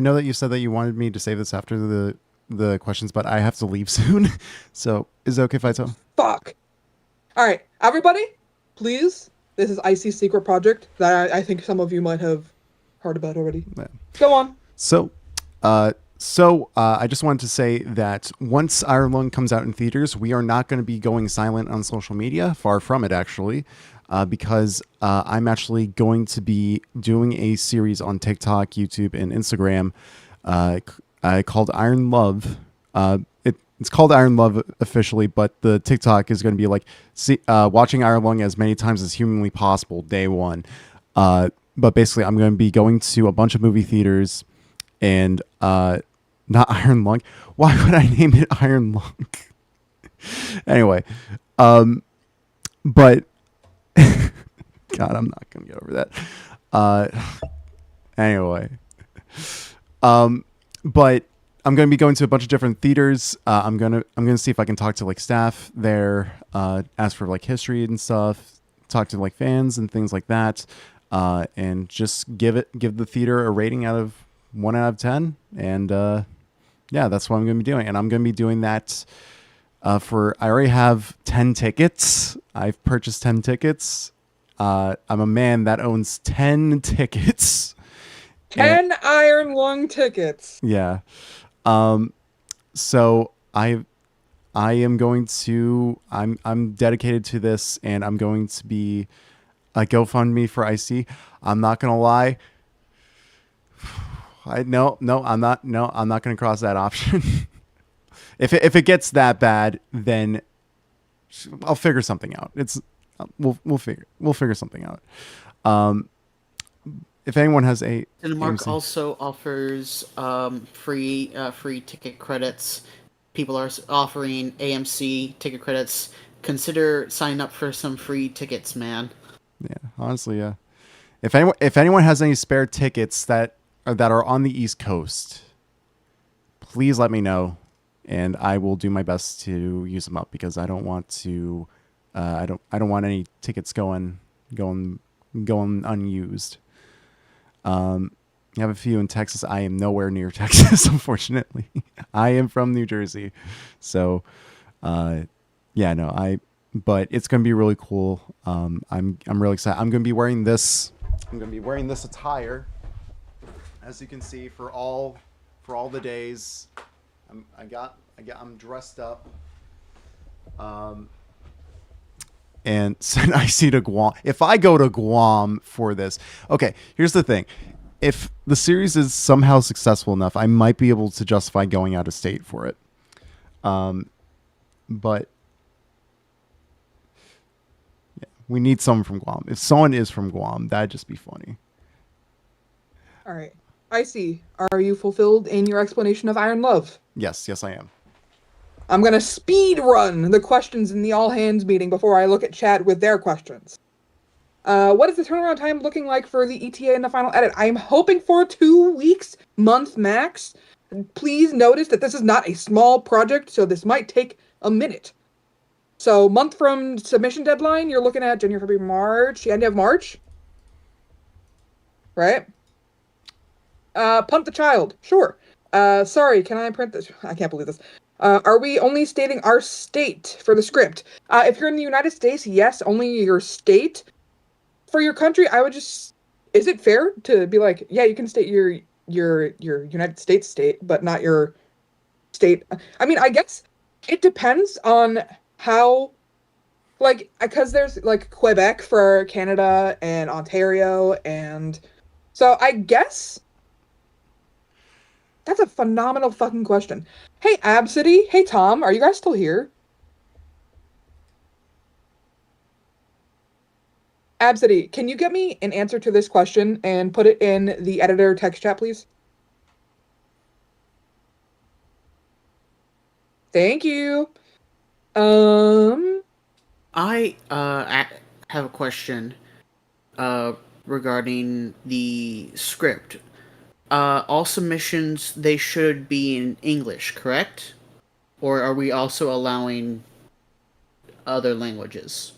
know that you said that you wanted me to save this after the questions, but I have to leave soon. So is it okay if I tell? Fuck. All right, everybody, please. This is Icy's secret project that I think some of you might have heard about already. Yeah. Go on. So, I just wanted to say that once Iron Lung comes out in theaters, we are not going to be going silent on social media. Far from it, actually, because I'm actually going to be doing a series on TikTok, YouTube, and Instagram called Iron Love. It's called Iron Love officially, but the TikTok is going to be like watching Iron Lung as many times as humanly possible, day one. But basically, I'm going to be going to a bunch of movie theaters and not Iron Lung. Why would I name it Iron Lung? Anyway, but God, I'm not going to get over that. Anyway, but I'm going to be going to a bunch of different theaters. I'm going to see if I can talk to like staff there, ask for like history and stuff, talk to like fans and things like that, and just give the theater a rating out of 1 out of 10. And yeah, that's what I'm going to be doing. And I'm going to be doing that I already have 10 tickets. I've purchased 10 tickets. I'm a man that owns 10 tickets. 10 Iron Lung tickets. Yeah. So I am going to, I'm dedicated to this, and I'm going to be a GoFundMe for IC. I'm not going to lie. I'm not going to cross that option. If it gets that bad, then I'll figure something out. We'll figure something out. If anyone has a Cinemark AMC. also offers free ticket credits. People are offering AMC ticket credits. Consider signing up for some free tickets, man. Yeah, honestly, yeah. If anyone has any spare tickets that are on the East Coast, please let me know, and I will do my best to use them up, because I don't want to. I don't want any tickets going unused. I have a few in Texas. I am nowhere near Texas, unfortunately. I am from New Jersey, so yeah, no, but it's gonna be really cool. I'm really excited. I'm gonna be wearing this attire, as you can see, for all the days. I'm dressed up. And send IC to Guam. If I go to Guam for this, okay, here's the thing. If the series is somehow successful enough, I might be able to justify going out of state for it. But yeah, we need someone from Guam. If someone is from Guam, that'd just be funny. All right. Icy, are you fulfilled in your explanation of Iron Love? Yes, I am. I'm going to speed run the questions in the all hands meeting before I look at chat with their questions. What is the turnaround time looking like for the ETA and the final edit? I'm hoping for 2 weeks, month max. Please notice that this is not a small project, so this might take a minute. So, month from submission deadline, you're looking at January, February, March, end of March. Right? Pump the child. Sure. Sorry, can I print this? I can't believe this. Are we only stating our state for the script? If you're in the United States, yes, only your state. For your country, I would just... Is it fair to be like, yeah, you can state your United States state, but not your state? I mean, I guess it depends on how... Like, because there's, like, Quebec for Canada and Ontario, and... So, I guess... That's a phenomenal fucking question. Hey, Absidy. Hey, Tom. Are you guys still here? Absidy, can you get me an answer to this question and put it in the editor text chat, please? Thank you. I have a question regarding the script. All submissions, they should be in English, correct? or are we also allowing other languages?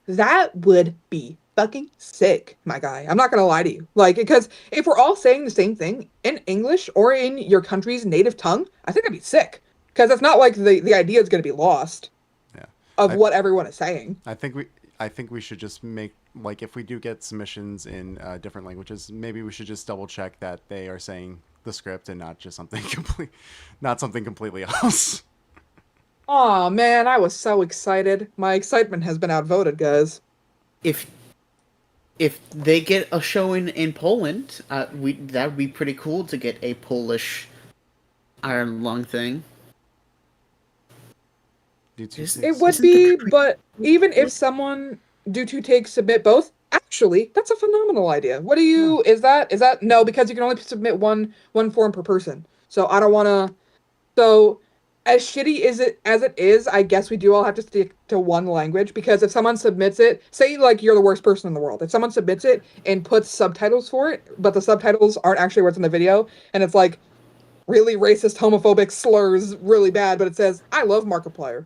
That would be fucking sick, my guy. I'm not gonna lie to you. Like, because if we're all saying the same thing in English or in your country's native tongue, I think that'd be sick. Because it's not like the idea is gonna be lost Yeah. of I- what everyone is saying. I think we should just make, like, if we do get submissions in different languages, maybe we should just double check that they are saying the script and not just something not something completely else. Aw, man, I was so excited. My excitement has been outvoted, guys. If they get a showing in Poland, that would be pretty cool to get a Polish Iron Lung thing. It would be, but even if someone due to take submit both, actually, that's a phenomenal idea. What do you is that no, because you can only submit one form per person. So I don't wanna so as shitty as it is, I guess we do all have to stick to one language because if someone submits it, say like you're the worst person in the world. If someone submits it and puts subtitles for it, but the subtitles aren't actually what's in the video, and it's like really racist, homophobic slurs really bad, but it says, I love Markiplier.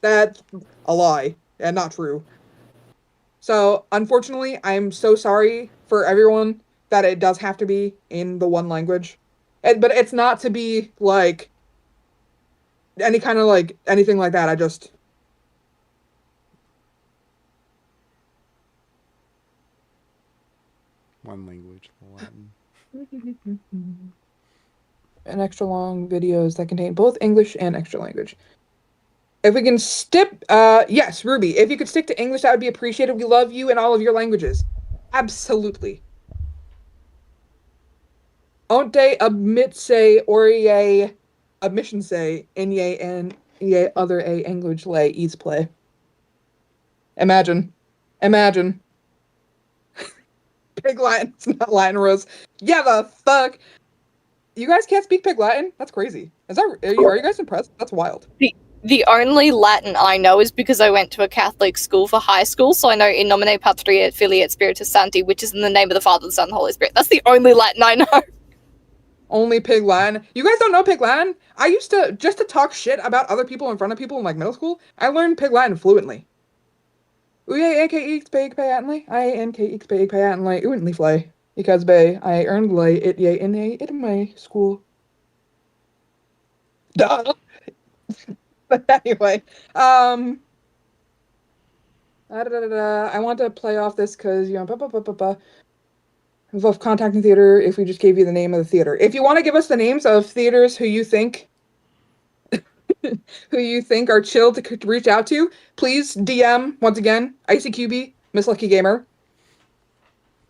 That's a lie and not true. So, unfortunately, I'm so sorry for everyone that it does have to be in the one language. But it's not to be like any kind of like anything like that. I just. One language, Latin. And extra long videos that contain both English and extra language. If we can stick, yes, Ruby, if you could stick to English, that would be appreciated. We love you in all of your languages. Absolutely. Onte admitse orie admission say inye and ye other a language lay eats play. Imagine. Pig Latin, it's not Latin Rose. Yeah, the fuck. You guys can't speak Pig Latin? That's crazy. Are you guys impressed? That's wild. The only Latin I know is because I went to a Catholic school for high school, so I know In Nomine Patria et Filii et Spiritus Sancti, which is in the name of the Father, the Son, and the Holy Spirit. That's the only Latin I know. Only Pig Latin. You guys don't know Pig Latin? I used to, just to talk shit about other people in front of people in like middle school, I learned Pig Latin fluently. Uye ake pig patently, I nke pig patently, uently flay. Because I earned lay it ye in my school. Duh. But anyway, I want to play off this because involve contacting theater if we just gave you the name of the theater. If you want to give us the names of theaters who you think are chill to reach out to, please DM once again IcyQB, Miss Lucky Gamer.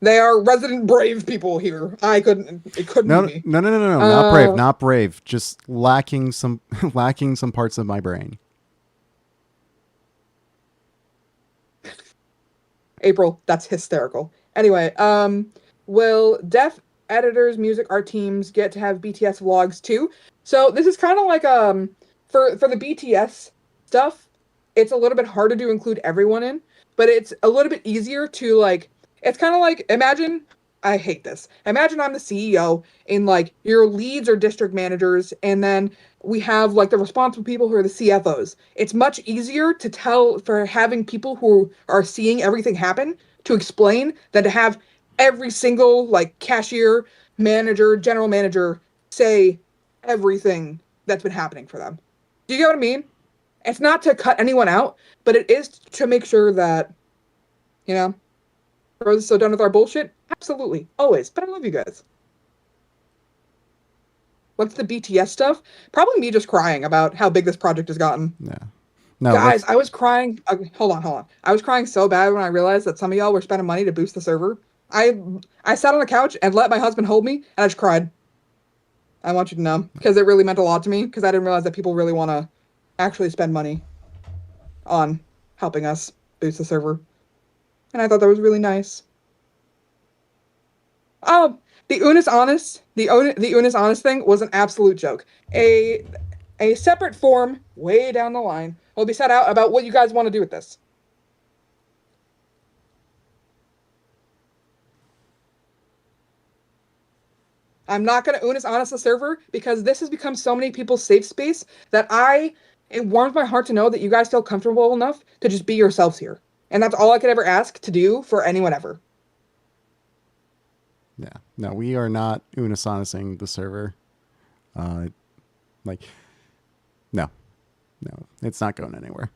They are resident brave people here. It couldn't No, be me. no, not brave. Just lacking some parts of my brain. April, that's hysterical. Anyway, will deaf editors, music art teams get to have BTS vlogs too? So this is kind of like for the BTS stuff, it's a little bit harder to include everyone in, but it's a little bit easier to like. It's kind of like imagine. I hate this. Imagine I'm the CEO and like your leads are district managers, and then we have like the responsible people who are the CFOs. It's much easier to tell for having people who are seeing everything happen to explain than to have every single like cashier, manager, general manager say everything that's been happening for them. Do you get what I mean? It's not to cut anyone out, but it is to make sure that, you know, we're so done with our bullshit. Absolutely, always. But I love you guys. What's the BTS stuff? Probably me just crying about how big this project has gotten. Yeah. No, guys, I was crying. Hold on. I was crying so bad when I realized that some of y'all were spending money to boost the server. I sat on the couch and let my husband hold me, and I just cried. I want you to know because it really meant a lot to me because I didn't realize that people really want to actually spend money on helping us boost the server, and I thought that was really nice. Oh, the Unis Honest, the Unis Honest thing was an absolute joke. A separate form way down the line will be set out about what you guys want to do with this. I'm not going to Unis Honest the server because this has become so many people's safe space that it warms my heart to know that you guys feel comfortable enough to just be yourselves here. And that's all I could ever ask to do for anyone ever. Yeah. No, we are not unisonicing the server. Like, no, it's not going anywhere.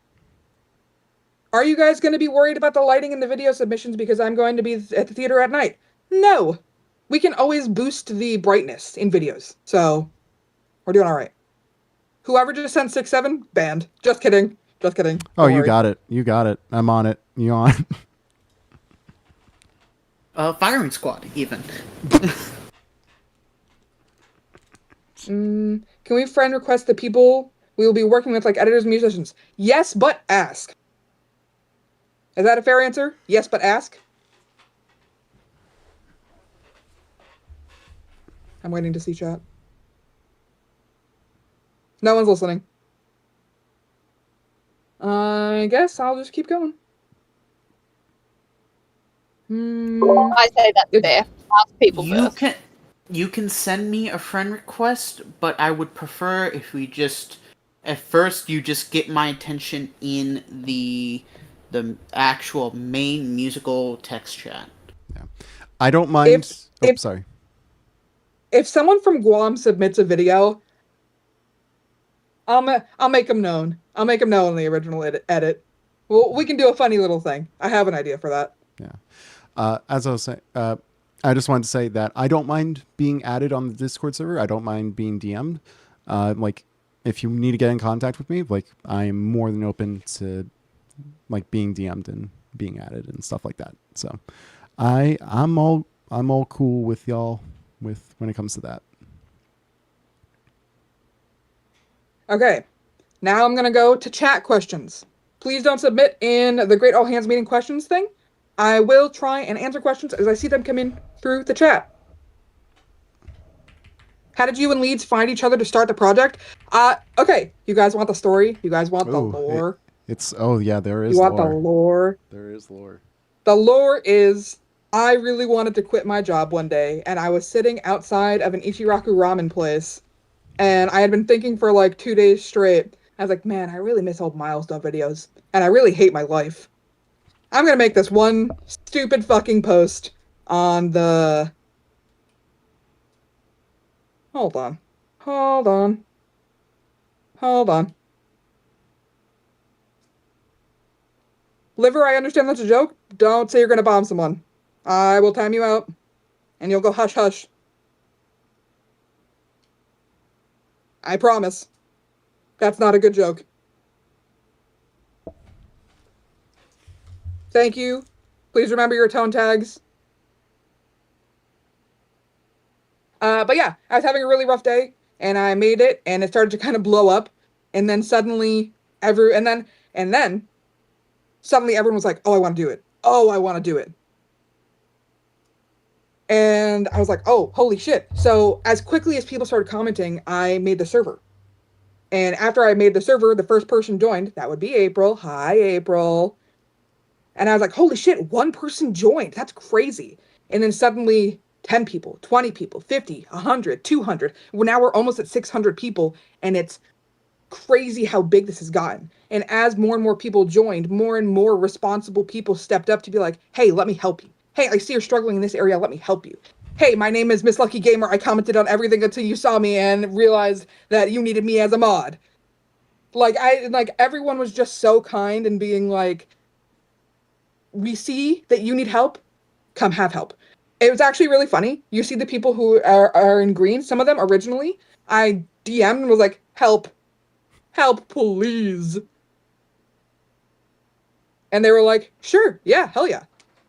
Are you guys going to be worried about the lighting in the video submissions because I'm going to be at the theater at night? No. We can always boost the brightness in videos. So, we're doing all right. Whoever just sent 6-7, banned. Just kidding. Just kidding. Oh, Don't you worry. got it. You got it. I'm on it. You on? Firing squad, even. Can we friend request the people we will be working with, like editors and musicians? Yes, but ask. Is that a fair answer? Yes, but ask. I'm waiting to see chat. No one's listening. I guess I'll just keep going. I say that's fair. Ask people first. You can send me a friend request, but I would prefer if we just at first you just get my attention in the actual main musical text chat. Yeah. I don't mind. Sorry. If someone from Guam submits a video, I'll make them known. I'll make them know in the original edit. Well, we can do a funny little thing. I have an idea for that. Yeah. As I was saying, I just wanted to say that I don't mind being added on the Discord server. I don't mind being DM'd. Like, if you need to get in contact with me, like, I am more than open to, like, being DM'd and being added and stuff like that. So, I'm all cool with y'all when it comes to that. Okay, now I'm gonna go to chat questions. Please don't submit in the Great All Hands Meeting questions thing. I will try and answer questions as I see them come in through the chat. How did you and Leeds find each other to start the project? Okay, you guys want the story? You guys want the lore? There is You want lore. the lore? There is lore. The lore is, I really wanted to quit my job one day, and I was sitting outside of an Ichiraku ramen place, and I had been thinking for like 2 days straight. I was like, man, I really miss old milestone videos, and I really hate my life. I'm gonna make this one stupid fucking post on the... Hold on. Liver, I understand that's a joke. Don't say you're gonna bomb someone. I will time you out, and you'll go hush hush. I promise. That's not a good joke. Thank you. Please remember your tone tags. But yeah, I was having a really rough day, and I made it, and it started to kind of blow up, and then suddenly suddenly everyone was like, "Oh, I want to do it. Oh, I want to do it." And I was like, "Oh, holy shit!" So as quickly as people started commenting, I made the server. And after I made the server, the first person joined. That would be April. Hi, April. And I was like, holy shit, one person joined. That's crazy. And then suddenly 10 people, 20 people, 50, 100, 200. Well, now we're almost at 600 people, and it's crazy how big this has gotten. And as more and more people joined, more and more responsible people stepped up to be like, hey, let me help you. Hey, I see you're struggling in this area. Let me help you. Hey, my name is Miss Lucky Gamer. I commented on everything until you saw me and realized that you needed me as a mod. Like everyone was just so kind and being like, we see that you need help. Come have help. It was actually really funny. You see the people who are in green. Some of them originally, I DM'd and was like, help, please. And they were like, sure, yeah, hell yeah.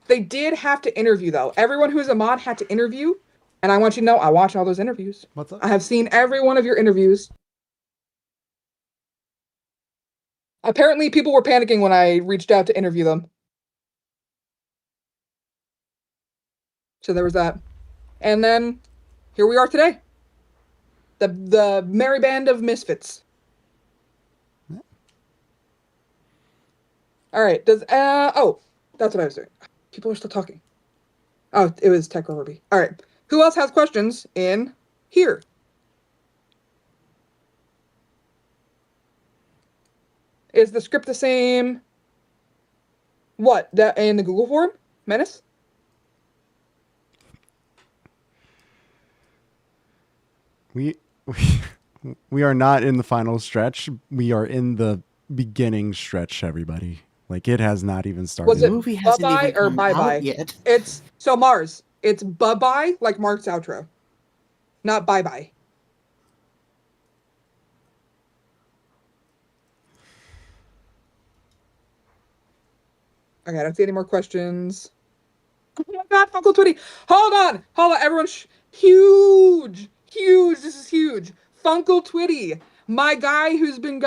They did have to interview though. Everyone who's a mod had to interview. And I want you to know, I watched all those interviews. What's up? I have seen every one of your interviews. Apparently people were panicking when I reached out to interview them. So there was that. And then here we are today. The merry band of misfits. All right. Oh, that's what I was doing. People are still talking. Oh, it was Tech Ruby. All right. Who else has questions in here? Is the script the same? What? That in the Google form? Menace? We we are not in the final stretch. We are in the beginning stretch, everybody. Like, it has not even started. Was The it movie hasn't bye-bye even or come bye-bye? out yet. It's so Mars. It's bye-bye like Mark's outro. Not bye-bye. Okay, I don't see any more questions. Oh my god, Funkle Twitty! Hold on, everyone. Huge. This is huge. Funkle Twitty, my guy who's been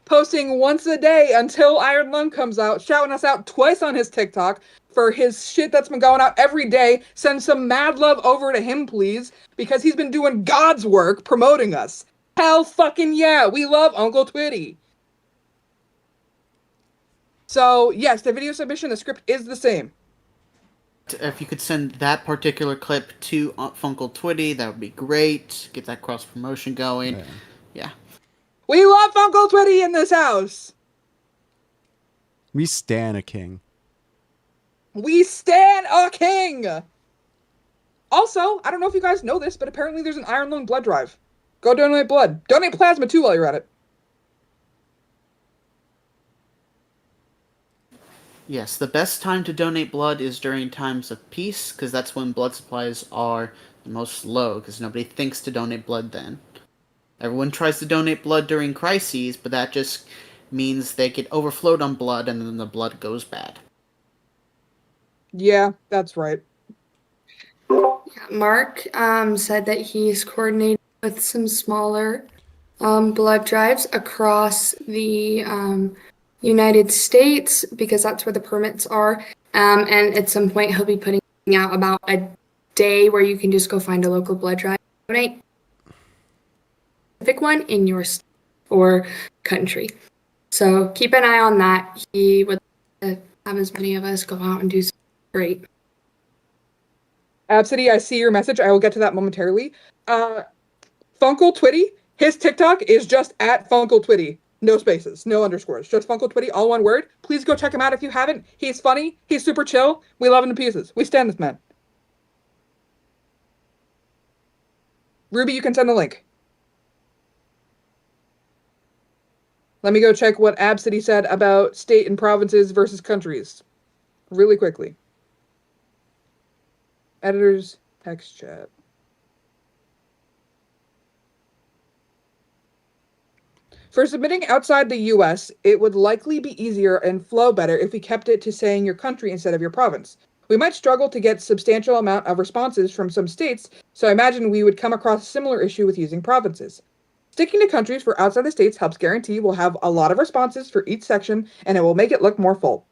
posting once a day until Iron Lung comes out, shouting us out twice on his TikTok for his shit that's been going out every day. Send some mad love over to him, please, because he's been doing God's work promoting us. Hell fucking yeah, we love Uncle Twitty. So, yes, the video submission, the script is the same. If you could send that particular clip to Funkle Twitty, that would be great. Get that cross promotion going. Yeah. We love Funkle Twitty in this house. We stan a king. We stan a king. Also, I don't know if you guys know this, but apparently there's an Iron Lung blood drive. Go donate blood. Donate plasma too while you're at it. Yes, the best time to donate blood is during times of peace, because that's when blood supplies are the most low, because nobody thinks to donate blood then. Everyone tries to donate blood during crises, but that just means they get overflowed on blood, and then the blood goes bad. Yeah, that's right. Mark said that he's coordinated with some smaller blood drives across the United States, because that's where the permits are. And at some point, he'll be putting out about a day where you can just go find a local blood drive, donate a specific one in your state or country. So keep an eye on that. He would like to have as many of us go out and do something great. Absidy, I see your message. I will get to that momentarily. Funkle Twitty, his TikTok is just at Funkle Twitty. No spaces, no underscores, just Funkle Twitty, all one word. Please go check him out if you haven't. He's funny. He's super chill. We love him to pieces. We stand this man. Ruby, you can send the link. Let me go check what Absidy said about state and provinces versus countries. Really quickly. Editor's text chat. For submitting outside the US, it would likely be easier and flow better if we kept it to saying your country instead of your province. We might struggle to get substantial amount of responses from some states, so I imagine we would come across a similar issue with using provinces. Sticking to countries for outside the states helps guarantee we'll have a lot of responses for each section, and it will make it look more full.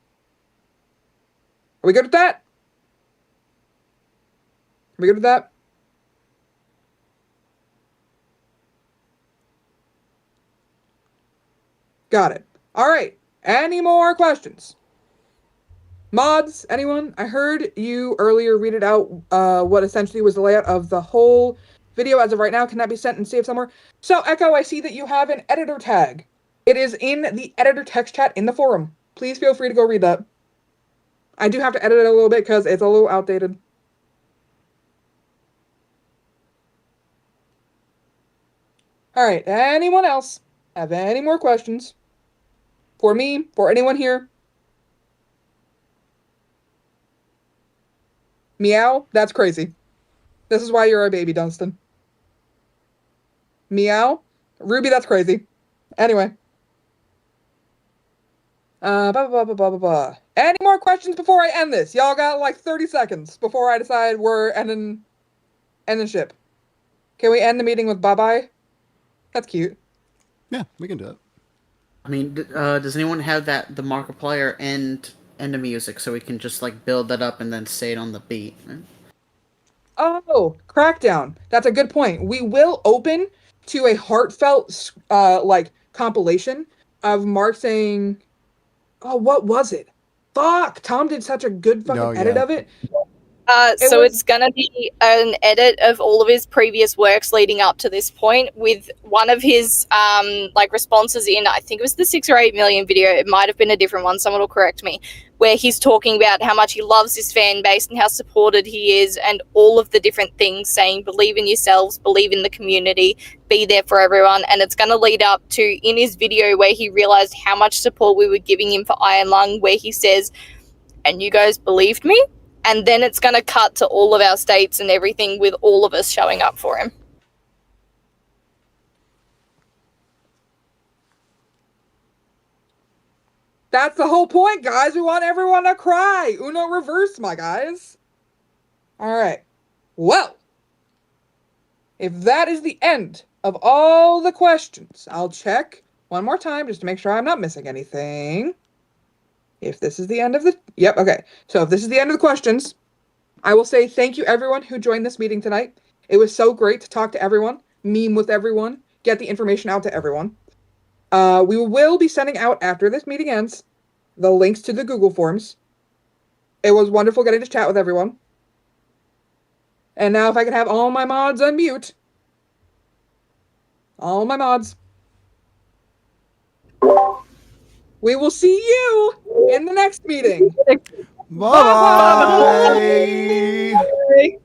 Are we good with that? Are we good with that? Got it. All right. Any more questions? Mods, anyone? I heard you earlier read it out, what essentially was the layout of the whole video as of right now. Can that be sent and saved somewhere? So, Echo, I see that you have an editor tag. It is in the editor text chat in the forum. Please feel free to go read that. I do have to edit it a little bit because it's a little outdated. All right. Anyone else have any more questions? For me, for anyone here? Meow? That's crazy. This is why you're a baby, Dunstan. Meow? Ruby, that's crazy. Anyway. Any more questions before I end this? Y'all got like 30 seconds before I decide we're ending ship. Can we end the meeting with bye-bye? That's cute. Yeah, we can do it. I mean, does anyone have the Markiplier and the music, so we can just like build that up and then say it on the beat? Oh, Crackdown. That's a good point. We will open to a heartfelt like compilation of Mark saying, "Oh, what was it? Fuck!" Tom did such a good fucking edit of it. So was- it's gonna be an edit of all of his previous works leading up to this point, with one of his like responses in, I think it was the 6 or 8 million video. It might have been a different one. Someone will correct me. Where he's talking about how much he loves his fan base and how supported he is, and all of the different things, saying believe in yourselves, believe in the community, be there for everyone. And it's gonna lead up to in his video where he realized how much support we were giving him for Iron Lung, where he says, "And you guys believed me." And then it's going to cut to all of our states and everything with all of us showing up for him. That's the whole point, guys. We want everyone to cry. Uno reverse, my guys. All right. Well, if that is the end of all the questions, I'll check one more time just to make sure I'm not missing anything. If this is the end of the... Yep, okay. So if this is the end of the questions, I will say thank you everyone who joined this meeting tonight. It was so great to talk to everyone, meme with everyone, get the information out to everyone. We will be sending out, after this meeting ends, the links to the Google Forms. It was wonderful getting to chat with everyone. And now if I could have all my mods unmute. All my mods. We will see you in the next meeting. Bye. Bye.